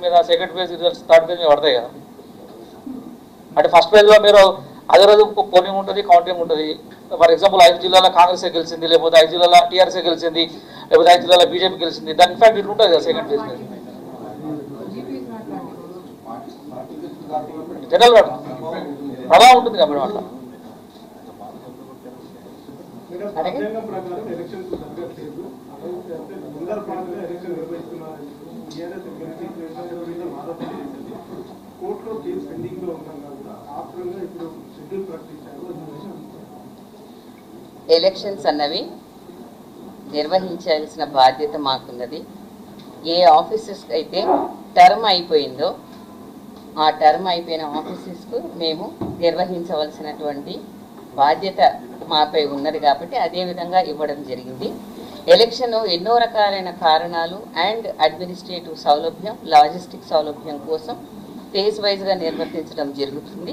third phase మీద పడతాయి కదా. అంటే ఫస్ట్ ఫేజ్ లో మీరు అదే రోజు పోలింగ్ ఉంటుంది, కౌంటింగ్ ఉంటుంది. ఫర్ ఎగ్జాంపుల్ 5 జిల్లాలో కాంగ్రెస్ గెలిచింది, లేకపోతే 5 జిల్లాలో టీఆర్ఎస్ గెలిచింది, లేకపోతే 5 జిల్లాలో బీజేపీ గెలిచింది. దాని ఇన్ఫాక్ట్ ఇట్లా ఉంటుంది కదా సెకండ్ ఫేజ్ జనరల్గా ప్రభావం ఉంటుంది కదా మేడం. అట్లా ఎలక్షన్స్ అన్నవి నిర్వహించాల్సిన బాధ్యత మాకున్నది. ఏ ఆఫీసెస్కి అయితే టర్మ్ అయిపోయిందో ఆ టర్మ్ అయిపోయిన ఆఫీసెస్కు మేము నిర్వహించవలసినటువంటి బాధ్యత మాపై ఉన్నది కాబట్టి అదే విధంగా ఇవ్వడం జరిగింది. ఎలక్షన్ ఎన్నో రకాలైన కారణాలు అండ్ అడ్మినిస్ట్రేటివ్ సౌలభ్యం, లాజిస్టిక్ సౌలభ్యం కోసం ఫేజ్ వైజ్గా నిర్వర్తించడం జరుగుతుంది.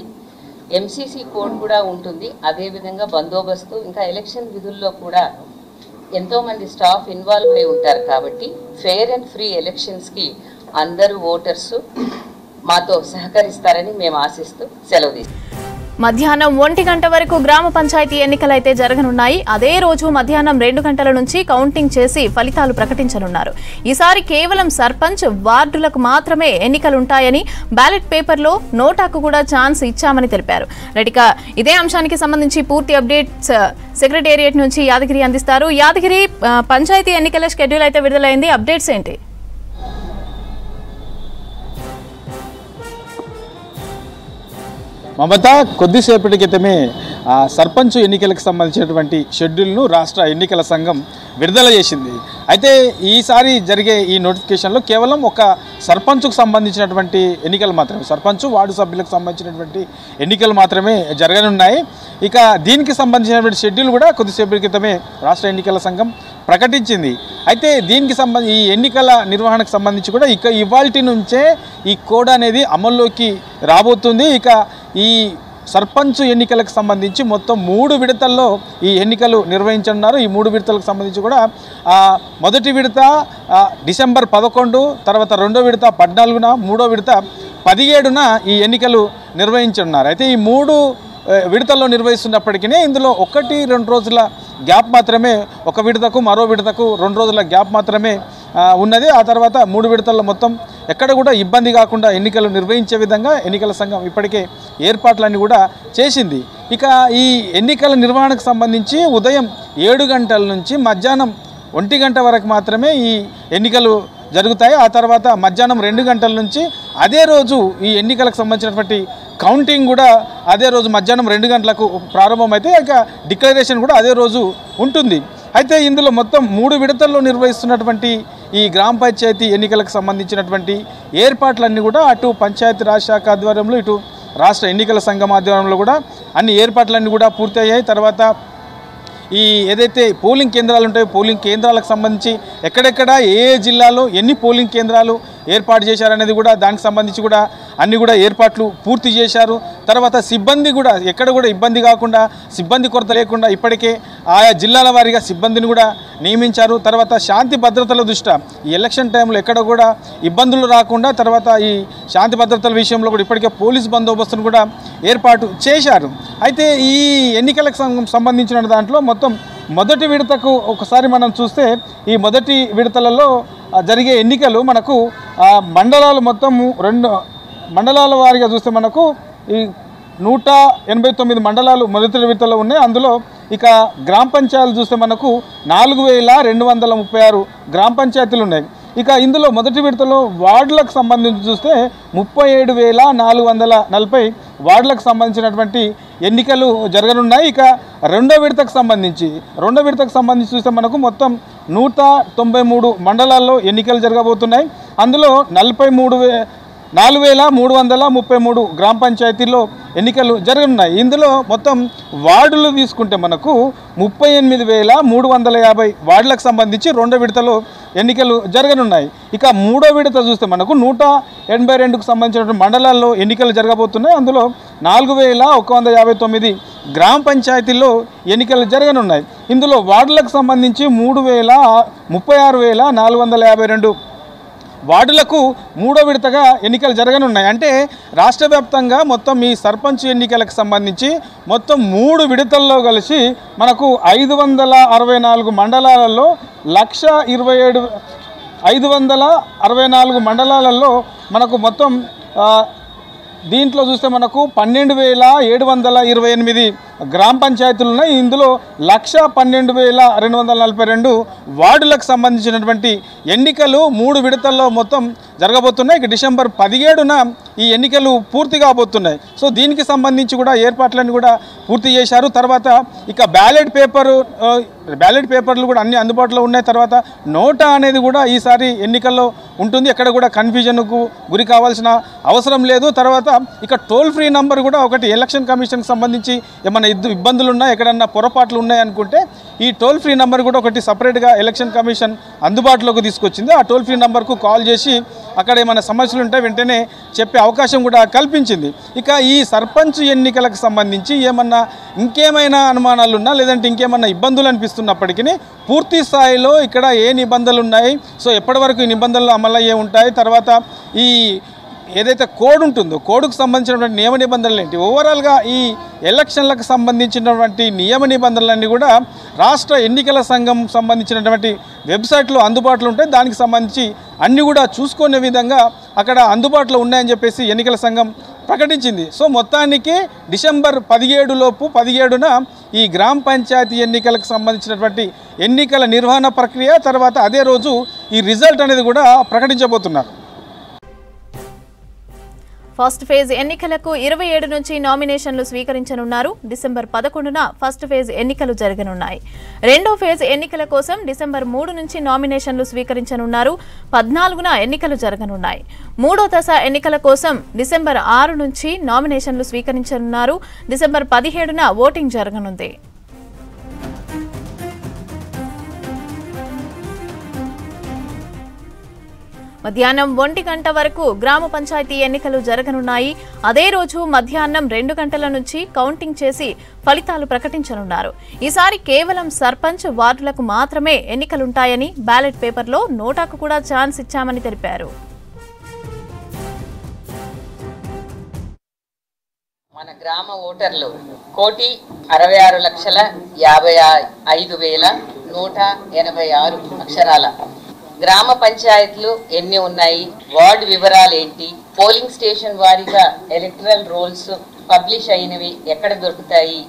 ఎంసీసీ కోడ్ కూడా ఉంటుంది. అదేవిధంగా బందోబస్తు ఇంకా ఎలక్షన్ విధుల్లో కూడా ఎంతోమంది స్టాఫ్ ఇన్వాల్వ్ అయి ఉంటారు కాబట్టి ఫెయిర్ అండ్ ఫ్రీ ఎలక్షన్స్కి అందరూ ఓటర్స్ మాతో సహకరిస్తారని మేము ఆశిస్తూ సెలవు తీసుకుంటాం. మధ్యాహ్నం 1 గంట వరకు గ్రామ పంచాయతీ ఎన్నికలైతే జరగనున్నాయి. అదే రోజు మధ్యాహ్నం 2 గంటల నుంచి కౌంటింగ్ చేసి ఫలితాలు ప్రకటించనున్నారు. ఈసారి కేవలం సర్పంచ్ వార్డులకు మాత్రమే ఎన్నికలుంటాయని బ్యాలెట్ పేపర్లో నోటాకు కూడా ఛాన్స్ ఇచ్చామని తెలిపారు. రెడ్డిక ఇదే అంశానికి సంబంధించి పూర్తి అప్డేట్స్ సెక్రటేరియట్ నుంచి యాదగిరి అందిస్తారు. యాదగిరి, పంచాయతీ ఎన్నికల షెడ్యూల్ అయితే విడుదలైంది, అప్డేట్స్ ఏంటి? మమత, కొద్దిసేపటి క్రితమే సర్పంచ్ ఎన్నికలకు సంబంధించినటువంటి షెడ్యూల్ను రాష్ట్ర ఎన్నికల సంఘం విడుదల చేసింది. అయితే ఈసారి జరిగే ఈ నోటిఫికేషన్లో కేవలం ఒక సర్పంచ్కు సంబంధించినటువంటి ఎన్నికలు మాత్రమే, సర్పంచ్ వార్డు సభ్యులకు సంబంధించినటువంటి ఎన్నికలు మాత్రమే జరగనున్నాయి. ఇక దీనికి సంబంధించినటువంటి షెడ్యూల్ కూడా కొద్దిసేపటి క్రితమే రాష్ట్ర ఎన్నికల సంఘం ప్రకటించింది. అయితే దీనికి ఈ ఎన్నికల నిర్వహణకు సంబంధించి కూడా ఇక ఇవాల్టి నుంచే ఈ కోడ్ అనేది అమల్లోకి రాబోతుంది. ఇక ఈ సర్పంచ్ ఎన్నికలకు సంబంధించి మొత్తం 3 విడతల్లో ఈ ఎన్నికలు నిర్వహించనున్నారు. ఈ 3 విడతలకు సంబంధించి కూడా మొదటి విడత డిసెంబర్ 11, తర్వాత రెండో విడత 14న, మూడో విడత 17న ఈ ఎన్నికలు నిర్వహించనున్నారు. అయితే ఈ 3 విడతల్లో నిర్వహిస్తున్నప్పటికీ ఇందులో 1-2 రోజుల గ్యాప్ మాత్రమే, ఒక విడతకు మరో విడతకు 2 రోజుల గ్యాప్ మాత్రమే ఉన్నది. ఆ తర్వాత 3 విడతల్లో మొత్తం ఎక్కడ కూడా ఇబ్బంది కాకుండా ఎన్నికలు నిర్వహించే విధంగా ఎన్నికల సంఘం ఇప్పటికే ఏర్పాట్లన్నీ కూడా చేసింది. ఇక ఈ ఎన్నికల నిర్వహణకు సంబంధించి ఉదయం 7 గంటల నుంచి మధ్యాహ్నం 1 గంట వరకు మాత్రమే ఈ ఎన్నికలు జరుగుతాయి. ఆ తర్వాత మధ్యాహ్నం 2 గంటల నుంచి అదే రోజు ఈ ఎన్నికలకు సంబంధించినటువంటి కౌంటింగ్ కూడా అదే రోజు మధ్యాహ్నం 2 గంటలకు ప్రారంభమైతే ఇక డిక్లరేషన్ కూడా అదే రోజు ఉంటుంది. అయితే ఇందులో మొత్తం 3 విడతల్లో నిర్వహిస్తున్నటువంటి ఈ గ్రామ పంచాయతీ ఎన్నికలకు సంబంధించినటువంటి ఏర్పాట్లన్నీ కూడా అటు పంచాయతీరాజ్ శాఖ ఆధ్వర్యంలో, ఇటు రాష్ట్ర ఎన్నికల సంఘం ఆధ్వర్యంలో కూడా అన్ని ఏర్పాట్లన్నీ కూడా పూర్తి అయ్యాయి. తర్వాత ఈ ఏదైతే పోలింగ్ కేంద్రాలు ఉంటాయో పోలింగ్ కేంద్రాలకు సంబంధించి ఎక్కడెక్కడ ఏ జిల్లాలో ఎన్ని పోలింగ్ కేంద్రాలు ఏర్పాటు చేశారనేది కూడా దానికి సంబంధించి కూడా అన్ని కూడా ఏర్పాట్లు పూర్తి చేశారు. తర్వాత సిబ్బంది కూడా ఎక్కడ కూడా ఇబ్బంది కాకుండా, సిబ్బంది కొరత లేకుండా ఇప్పటికే ఆయా జిల్లాల వారీగా సిబ్బందిని కూడా నియమించారు. తర్వాత శాంతి భద్రతల దృష్ట్యా ఈ ఎలక్షన్ టైంలో ఎక్కడ కూడా ఇబ్బందులు రాకుండా తర్వాత ఈ శాంతి భద్రతల విషయంలో కూడా ఇప్పటికే పోలీస్ బందోబస్తును కూడా ఏర్పాటు చేశారు. అయితే ఈ ఎన్నికలకు సంబంధించిన దాంట్లో మొత్తం మొదటి విడతకు ఒకసారి మనం చూస్తే ఈ మొదటి విడతలలో జరిగే ఎన్నికలు మనకు మండలాలు మొత్తం 2 మండలాల వారీగా చూస్తే మనకు ఈ 189 మండలాలు మొదటి విడతలో ఉన్నాయి. అందులో ఇక గ్రామ పంచాయతీలు చూస్తే మనకు 4236 గ్రామ పంచాయతీలు ఉన్నాయి. ఇక ఇందులో మొదటి విడతలో వార్డులకు సంబంధించి చూస్తే 37,440 వార్డులకు సంబంధించినటువంటి ఎన్నికలు జరగనున్నాయి. ఇక రెండో విడతకు సంబంధించి చూస్తే మనకు మొత్తం 193 మండలాల్లో ఎన్నికలు జరగబోతున్నాయి. అందులో 4,333 గ్రామ పంచాయతీల్లో ఎన్నికలు జరగనున్నాయి. ఇందులో మొత్తం వార్డులు తీసుకుంటే మనకు 38,350 వార్డులకు సంబంధించి రెండో విడతలో ఎన్నికలు జరగనున్నాయి. ఇక మూడో విడత చూస్తే మనకు 182కు సంబంధించిన మండలాల్లో ఎన్నికలు జరగబోతున్నాయి. అందులో 4,159 గ్రామ పంచాయతీల్లో ఎన్నికలు జరగనున్నాయి. ఇందులో వార్డులకు సంబంధించి 36,452 వార్డులకు 3వ విడతగా ఎన్నికలు జరగనున్నాయి. అంటే రాష్ట్ర వ్యాప్తంగా మొత్తం ఈ సర్పంచ్ ఎన్నికలకు సంబంధించి మొత్తం 3 విడతల్లో కలిసి మనకు 564 మండలాలలో 564 మండలాలలో మనకు మొత్తం దీంట్లో చూస్తే మనకు 12,728 గ్రామ పంచాయతీలు ఉన్నాయి. ఇందులో 112,242 వార్డులకు సంబంధించినటువంటి ఎన్నికలు 3 విడతల్లో మొత్తం జరగబోతున్నాయి. ఇక డిసెంబర్ 17న ఈ ఎన్నికలు పూర్తి కాబోతున్నాయి. సో దీనికి సంబంధించి కూడా ఏర్పాట్లను కూడా పూర్తి చేశారు. తర్వాత ఇక బ్యాలెట్ పేపర్లు కూడా అన్ని అందుబాటులో ఉన్నాయి. తర్వాత నోటా అనేది కూడా ఈసారి ఎన్నికల్లో ఉంటుంది. ఎక్కడ కూడా కన్ఫ్యూజన్కు గురి కావాల్సిన అవసరం లేదు. తర్వాత ఇక టోల్ ఫ్రీ నంబర్ కూడా ఒకటి ఎలక్షన్ కమిషన్కి సంబంధించి ఏమైనా ఇబ్బందులు ఉన్నాయి, ఎక్కడన్నా పొరపాట్లు ఉన్నాయనుకుంటే ఈ టోల్ ఫ్రీ నంబర్ కూడా ఒకటి సపరేట్గా ఎలక్షన్ కమిషన్ అందుబాటులోకి తీసుకొచ్చింది. ఆ టోల్ ఫ్రీ నంబర్కు కాల్ చేసి అక్కడ ఏమైనా సమస్యలు ఉంటే వెంటనే చెప్పే అవకాశం కూడా కల్పించింది. ఇక ఈ సర్పంచ్ ఎన్నికలకు సంబంధించి ఇంకేమైనా అనుమానాలు ఉన్నా లేదంటే ఇంకేమన్నా ఇబ్బందులు అనిపిస్తున్నప్పటికీ పూర్తి స్థాయిలో ఇక్కడ ఏ నిబంధనలు ఉన్నాయి, సో ఎప్పటి వరకు ఈ నిబంధనలు అమలయ్యే ఉంటాయి, తర్వాత ఈ ఏదైతే కోడ్ ఉంటుందో కోడ్కు సంబంధించినటువంటి నియమ నిబంధనలు ఏంటి, ఓవరాల్గా ఈ ఎలక్షన్లకు సంబంధించినటువంటి నియమ నిబంధనలన్నీ కూడా రాష్ట్ర ఎన్నికల సంఘం సంబంధించినటువంటి వెబ్సైట్లో అందుబాటులో ఉంటాయి. దానికి సంబంధించి అన్నీ కూడా చూసుకునే విధంగా అక్కడ అందుబాటులో ఉన్నాయని చెప్పేసి ఎన్నికల సంఘం ప్రకటించింది. సో మొత్తానికి డిసెంబర్ 17న ఈ గ్రామ పంచాయతీ ఎన్నికలకు సంబంధించినటువంటి ఎన్నికల నిర్వహణ ప్రక్రియ, తర్వాత అదే రోజు ఈ రిజల్ట్ అనేది కూడా ప్రకటించబోతున్నారు. ఫస్ట్ ఫేజ్ ఎన్నికలకు 27 నుంచి నామినేషన్లు స్వీకరించనున్నారు. డిసెంబర్ 11న ఫస్ట్ ఫేజ్ ఎన్నికలు జరగనున్నాయి. రెండో ఫేజ్ ఎన్నికల కోసం డిసెంబర్ 3 నుంచి నామినేషన్లు స్వీకరించనున్నారు. 14న ఎన్నికలు జరగనున్నాయి. మూడో దశ ఎన్నికల కోసం డిసెంబర్ 6 నుంచి నామినేషన్లు స్వీకరించనున్నారు. డిసెంబర్ 17న ఓటింగ్ జరగనుంది. మధ్యాహ్నం 1 గంట వరకు గ్రామ పంచాయతీ ఎన్నికలు జరగనున్నాయి. అదే రోజు మధ్యాహ్నం 2 గంటల నుంచి కౌంటింగ్ చేసి ఫలితాలు ప్రకటించనున్నారు. ఈసారి కేవలం సర్పంచ్ వార్డులకు మాత్రమే ఎన్నికలుంటాయని బ్యాలెట్ పేపర్లో నోటాకు కూడా ఛాన్స్ ఇచ్చామని తెలిపారు. మన గ్రామ ఓటర్లు 1,66,55,186 అక్షరాల. గ్రామ పంచాయతీలు ఎన్ని ఉన్నాయి, వార్డు వివరాలు ఏంటి, పోలింగ్ స్టేషన్ వారీగా ఎలక్టరల్ రోల్స్ పబ్లిష్ అయినవి ఎక్కడ దొరుకుతాయి,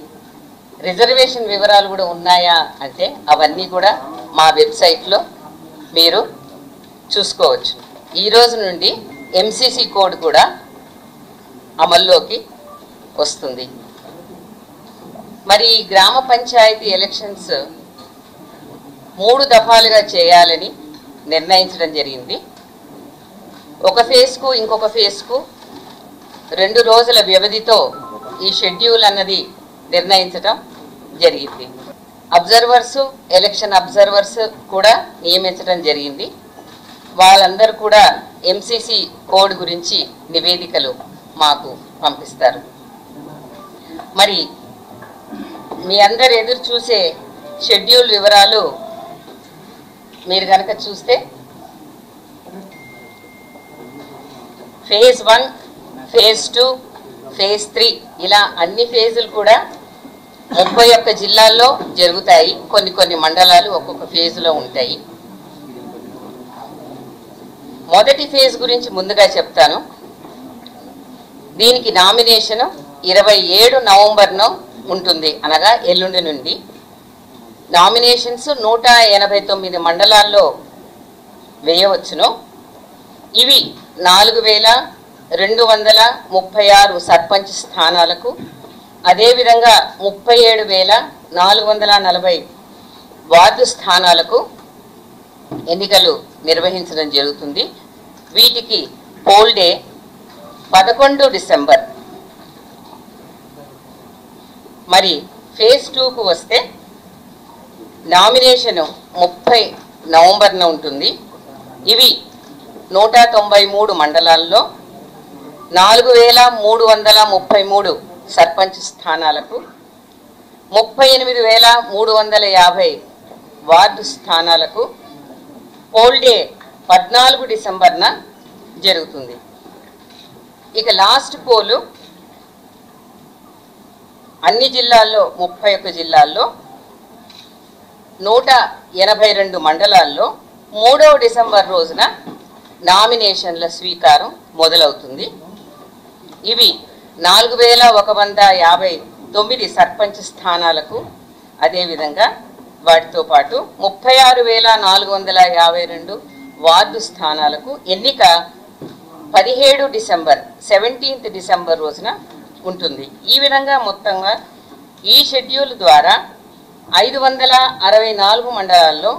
రిజర్వేషన్ వివరాలు కూడా ఉన్నాయా అంటే అవన్నీ కూడా మా వెబ్సైట్లో మీరు చూసుకోవచ్చు. ఈ రోజు నుండి ఎంసీసీ కోడ్ కూడా అమల్లోకి వస్తుంది. మరి గ్రామ పంచాయతీ ఎలక్షన్స్ 3 దఫాలుగా చేయాలని నిర్ణయించడం జరిగింది. ఒక ఫేజ్కు ఇంకొక ఫేజ్కు 2 రోజుల వ్యవధితో ఈ షెడ్యూల్ అన్నది నిర్ణయించడం జరిగింది. అబ్జర్వర్స్, ఎలక్షన్ అబ్జర్వర్స్ కూడా నియమించడం జరిగింది. వాళ్ళందరూ కూడా ఎంసీసీ కోడ్ గురించి నివేదికలు మాకు పంపిస్తారు. మరి మీ అందరు ఎదురు చూసే షెడ్యూల్ వివరాలు మీరు కనుక చూస్తే ఫేజ్ 1, ఫేజ్ 2, ఫేజ్ 3 ఇలా అన్ని ఫేజులు కూడా 31 జిల్లాల్లో జరుగుతాయి. కొన్ని మండలాలు ఒక్కొక్క ఫేజ్లో ఉంటాయి. మొదటి ఫేజ్ గురించి ముందుగా చెప్తాను. దీనికి నామినేషన్ 27 నవంబర్ను ఉంటుంది, అనగా ఎల్లుండి నుండి. నామినేషన్స్ 189 మండలాల్లో వేయవచ్చును. ఇవి 4,236 సర్పంచ్ స్థానాలకు, అదేవిధంగా 37,440 వార్డు స్థానాలకు ఎన్నికలు నిర్వహించడం జరుగుతుంది. వీటికి పోల్ డే 11 డిసెంబర్. మరి ఫేజ్ 2కు వస్తే నామినేషన్ 30 నవంబర్న ఉంటుంది. ఇవి 193 మండలాల్లో 4,333 సర్పంచ్ స్థానాలకు, 38,350 వార్డు స్థానాలకు పోల్ డే 14 డిసెంబర్న జరుగుతుంది. ఇక లాస్ట్ పోలు అన్ని జిల్లాల్లో 31 జిల్లాల్లో 182 మండలాల్లో 3వ డిసెంబర్ రోజున నామినేషన్ల స్వీకారం మొదలవుతుంది. ఇవి 4159 సర్పంచ్ స్థానాలకు, అదేవిధంగా వాటితో పాటు 36,452 వార్డు స్థానాలకు ఎన్నిక 17th డిసెంబర్ రోజున ఉంటుంది. ఈ విధంగా మొత్తంగా ఈ షెడ్యూల్ ద్వారా 564 మండలాల్లో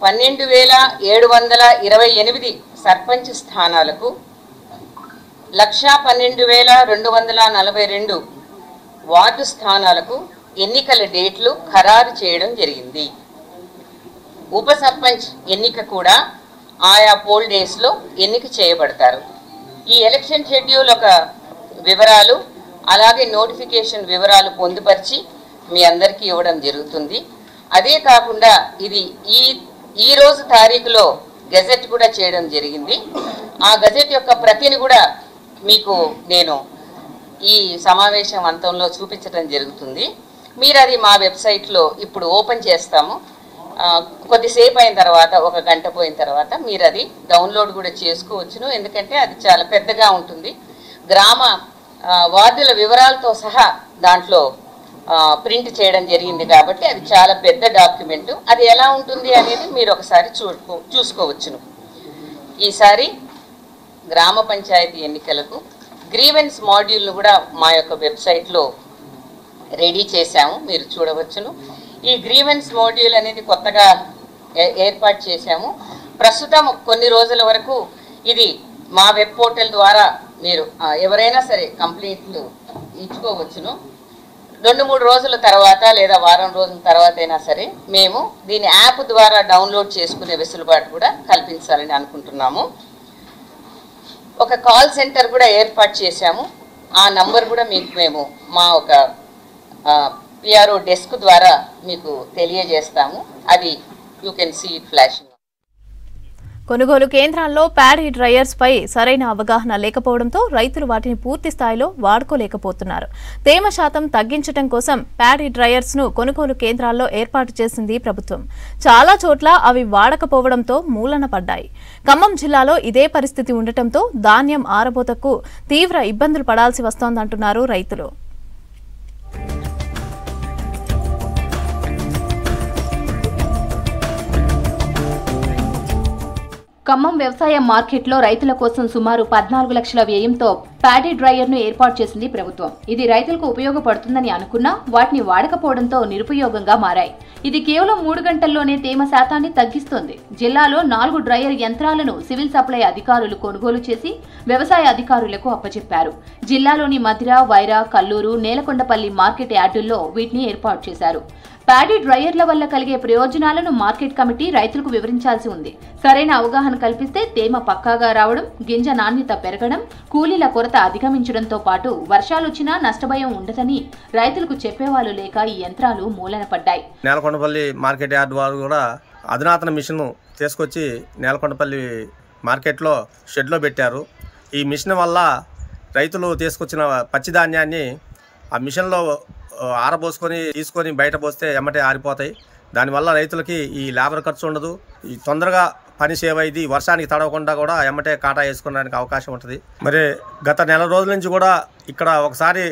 12,728 సర్పంచ్ స్థానాలకు 112,242 వార్డు స్థానాలకు ఎన్నికల డేట్లు ఖరారు చేయడం జరిగింది. ఉప సర్పంచ్ ఎన్నిక కూడా ఆయా పోల్ డేస్లో ఎన్నిక చేయబడతారు. ఈ ఎలక్షన్ షెడ్యూల్ ఒక వివరాలు అలాగే నోటిఫికేషన్ వివరాలు పొందుపరిచి మీ అందరికీ ఇవ్వడం జరుగుతుంది. అదే కాకుండా ఇది ఈ రోజు తారీఖులో గెజెట్ కూడా చేయడం జరిగింది. ఆ గెజెట్ యొక్క ప్రతిని కూడా మీకు నేను ఈ సమావేశం అంతంలో చూపించడం జరుగుతుంది. మీరు అది మా వెబ్సైట్లో ఇప్పుడు ఓపెన్ చేస్తాము. కొద్దిసేపు అయిన తర్వాత, 1 గంట పోయిన తర్వాత మీరు అది డౌన్లోడ్ కూడా చేసుకోవచ్చును. ఎందుకంటే అది చాలా పెద్దగా ఉంటుంది. గ్రామ వార్డుల వివరాలతో సహా దాంట్లో ప్రింట్ చేయడం జరిగింది కాబట్టి అది చాలా పెద్ద డాక్యుమెంట్. అది ఎలా ఉంటుంది అనేది మీరు ఒకసారి చూసుకోవచ్చును. ఈసారి గ్రామ పంచాయతీ ఎన్నికలకు గ్రీవెన్స్ మాడ్యూల్ను కూడా మా యొక్క వెబ్సైట్లో రెడీ చేశాము, మీరు చూడవచ్చును. ఈ గ్రీవెన్స్ మాడ్యూల్ అనేది కొత్తగా ఏర్పాటు చేశాము. ప్రస్తుతం కొన్ని రోజుల వరకు ఇది మా వెబ్ పోర్టల్ ద్వారా మీరు ఎవరైనా సరే కంప్లైంట్లు ఇచ్చుకోవచ్చును. 2-3 రోజుల తర్వాత లేదా వారం రోజుల తర్వాత అయినా సరే మేము దీని యాప్ ద్వారా డౌన్లోడ్ చేసుకునే వెసులుబాటు కూడా కల్పించాలని అనుకుంటున్నాము. ఒక కాల్ సెంటర్ కూడా ఏర్పాటు చేశాము. ఆ నంబర్ కూడా మీకు మేము మా ఒక పిఆర్ఓ డెస్క్ ద్వారా మీకు తెలియజేస్తాము. అది you can see it flashing. కొనుగోలు కేంద్రాల్లో ప్యాడీ డ్రైయర్స్ పై సరైన అవగాహన లేకపోవడంతో రైతులు వాటిని పూర్తి స్థాయిలో వాడుకోలేకపోతున్నారు. తేమ శాతం తగ్గించడం కోసం ప్యాడీ డ్రైయర్స్ ను కొనుగోలు కేంద్రాల్లో ఏర్పాటు చేసింది ప్రభుత్వం. చాలా చోట్ల అవి వాడకపోవడంతో మూలన పడ్డాయి. ఖమ్మం జిల్లాలో ఇదే పరిస్థితి ఉండటంతో ధాన్యం ఆరబోతకు తీవ్ర ఇబ్బందులు పడాల్సి వస్తోందంటున్నారు రైతులు. ఖమ్మం వ్యవసాయ మార్కెట్లో రైతుల కోసం సుమారు 14 లక్షల వ్యయంతో ప్యాడీ డ్రైయర్ను ఏర్పాటు చేసింది ప్రభుత్వం. ఇది రైతులకు ఉపయోగపడుతుందని అనుకున్నా వాటిని వాడకపోవడంతో నిరుపయోగంగా మారాయి. ఇది కేవలం 3 గంటల్లోనే తేమ శాతాన్ని తగ్గిస్తుంది. జిల్లాలో 4 డ్రైయర్ యంత్రాలను సివిల్ సప్లై అధికారులు కొనుగోలు చేసి వ్యవసాయ అధికారులకు అప్పచెప్పారు. జిల్లాలోని మధిర, వైరా, కల్లూరు, నేలకొండపల్లి మార్కెట్ యార్డుల్లో వీటిని ఏర్పాటు చేశారు. ప్యాడీ డ్రైయర్ల వల్ల కలిగే ప్రయోజనాలను మార్కెట్ కమిటీ రైతులకు వివరించాల్సి ఉంది. సరైన అవగాహన కల్పిస్తే తేమ పక్కాగా రావడం, గింజ నాణ్యత పెరగడం, కూలీల కొరత అధిగమించడంతో పాటు వర్షాలొచ్చినా నష్టభయం ఉండదని రైతులకు చెప్పేవాళ్ళు లేక ఈ యంత్రాలు మూలన పడ్డాయి. నేలకొండపల్లి మార్కెట్ యార్డ్ వారు కూడా అధునాతన మిషన్ తీసుకొచ్చి నేలకొండపల్లి మార్కెట్లో షెడ్లో పెట్టారు. ఈ మిషన్ వల్ల రైతులు తీసుకొచ్చిన పచ్చి ధాన్యాన్ని ఆ మిషన్లో ఆరబోసుకొని తీసుకొని బయట పోస్తే ఎమ్మటే ఆరిపోతాయి. దానివల్ల రైతులకి ఈ లేబర్ ఖర్చు ఉండదు, ఈ తొందరగా పని సేవ ఇది వర్షానికి తడవకుండా కూడా ఎమ్మటే కాటా వేసుకోవడానికి అవకాశం ఉంటుంది. మరి గత నెల రోజుల నుంచి కూడా ఇక్కడ ఒకసారి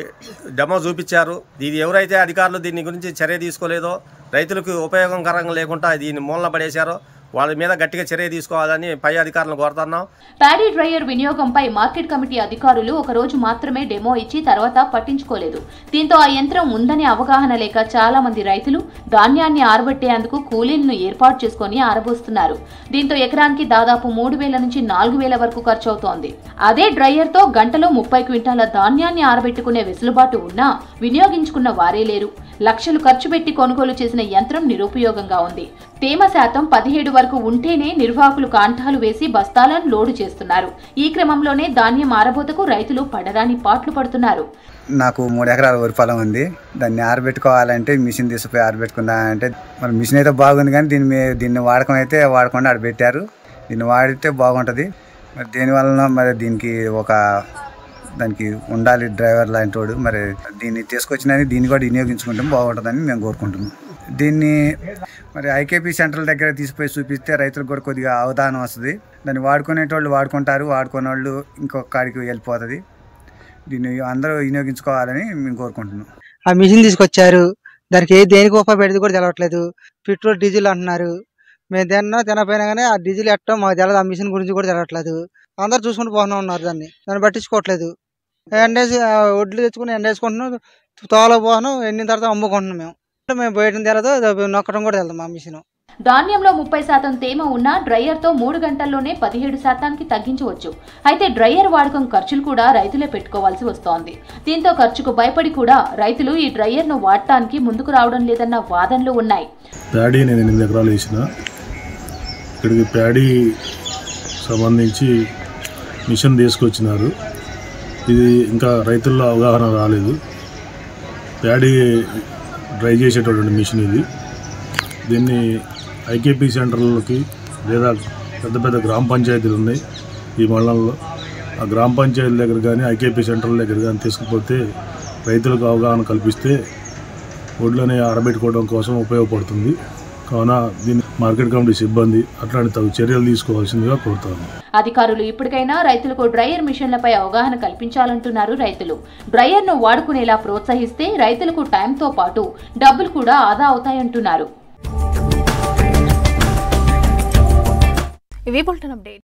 డెమో చూపించారు. ఇది ఎవరైతే అధికారులు దీని గురించి చర్య తీసుకోలేదో, రైతులకు ఉపయోగకరంగా లేకుండా దీన్ని మూలన పడేశారో వాళ్ళ మీద గట్టిగా చర్య తీసుకోవాలని పై అధికారులను కోరుతున్నాం. ప్యాడీ డ్రైయర్ వినియోగంపై మార్కెట్ కమిటీ అధికారులు ఒక రోజు మాత్రమే డెమో ఇచ్చి తర్వాత పట్టించుకోలేదు. దీంతో ఆ యంత్రం ఉందనే అవగాహన లేక చాలా మంది రైతులు ధాన్యాన్ని ఆరబెట్టేందుకు కూలీలను ఏర్పాటు చేసుకుని ఆరబోస్తున్నారు. దీంతో ఎకరానికి దాదాపు 3,000 నుంచి 4,000 వరకు ఖర్చు అవుతోంది. అదే డ్రైయర్ తో గంటలో 30 క్వింటాల ధాన్యాన్ని ఆరబెట్టుకునే వెసులుబాటు ఉన్నా వినియోగించుకున్న వారే లేరు. లక్షలు ఖర్చు పెట్టి కొనుగోలు చేసిన యంత్రం నిరుపయోగంగా ఉంది. తేమ శాతం 17 వరకు ఉంటేనే నిర్వాహకులు కాంటాలు వేసి బస్తాలను లోడు చేస్తున్నారు. ఈ క్రమంలోనే ధాన్యం ఆరబోతకు రైతులు పడరాని పాట్లు పడుతున్నారు. నాకు 3 ఎకరాల వరి పొలం ఉంది. దాన్ని ఆరబెట్టుకోవాలంటే మిషన్ తీసుకుపోయి ఆరబెట్టుకుందా అంటే మన మిషన్ అయితే బాగుంది, కానీ దీన్ని వాడకం అయితే వాడకుండా ఆడబెట్టారు. దీన్ని వాడితే బాగుంటుంది. మరి దేనివలన మరి దానికి ఉండాలి డ్రైవర్ లాంటి వాడు. మరి దీన్ని తీసుకొచ్చినది దీన్ని కూడా వినియోగించుకుంటాం బాగుంటుందని మేము కోరుకుంటున్నాం. దీన్ని మరి ఐకేపీ సెంటర్ల దగ్గర తీసుకుపోయి చూపిస్తే రైతులకు కూడా కొద్దిగా అవగాహన వస్తుంది. దాన్ని వాడుకునేటోళ్ళు వాడుకుంటారు, వాడుకునే వాళ్ళు ఇంకొక కాడికి వెళ్ళిపోతుంది. దీన్ని అందరూ వినియోగించుకోవాలని మేము కోరుకుంటున్నాం. ఆ మిషన్ తీసుకొచ్చారు, దానికి దేనికి ఉపయోగపడేది కూడా తెలవట్లేదు. పెట్రోల్ డీజిల్ అంటున్నారు, మేము తినపోయినా కానీ ఆ డీజిల్ ఎట్టో మాకు తెలియదు. ఆ మిషన్ గురించి కూడా తెలవట్లేదు. అందరు చూసుకుంటూ పోతూనే ఉన్నారు, దాన్ని పట్టించుకోవట్లేదు. వడ్లు తెచ్చుకుని ఎండేసుకుంటున్నాం, తోల పోను ఎండిన తర్వాత అమ్ముకుంటున్నాం. మేము బయట తెలదు, నొక్కడం కూడా తెలదు మా మిషన్. ధాన్యంలో 30% తేమ ఉన్న డ్రైయర్తో 3 గంటల్లోనే 17% తగ్గించవచ్చు. అయితే డ్రైయర్ వాడకం ఖర్చులు కూడా రైతులే పెట్టుకోవాల్సి వస్తోంది. దీంతో ఖర్చుకు భయపడి కూడా రైతులు ఈ డ్రైయర్ను వాడటానికి ముందుకు రావడం లేదన్న వాదనలు ఉన్నాయి. ప్యాడీ నేను 8 ఎకరాలు వేసిన, ఇక్కడికి ప్యాడీ సంబంధించి మిషన్ తీసుకొచ్చినారు. ఇది ఇంకా రైతుల్లో అవగాహన రాలేదు. ప్యాడీ డ్రై చేసేటటువంటి మిషన్ ఇది. దీన్ని ఐకేపీ సెంటర్లకి లేదా పెద్ద పెద్ద గ్రామ పంచాయతీలు ఉన్నాయి ఈ మండలంలో, ఆ గ్రామ పంచాయతీల దగ్గర కానీ ఐకేపీ సెంటర్ల దగ్గర కానీ తీసుకుపోతే రైతులకు అవగాహన కల్పిస్తే వడ్లని ఆరబెట్టుకోవడం కోసం ఉపయోగపడుతుంది. కావున దీన్ని మార్కెట్ కమిటీ సిబ్బంది అట్లాంటి తగు చర్యలు తీసుకోవాల్సిందిగా కోరుతాను. అధికారులు ఇప్పటికైనా రైతులకు డ్రైయర్ మిషన్లపై అవగాహన కల్పించాలంటున్నారు రైతులు. డ్రైయర్ను వాడుకునేలా ప్రోత్సహిస్తే రైతులకు టైంతో పాటు డబ్బులు కూడా ఆదా అవుతాయంటున్నారు. ఇవి బులెటిన్ అప్డేట్.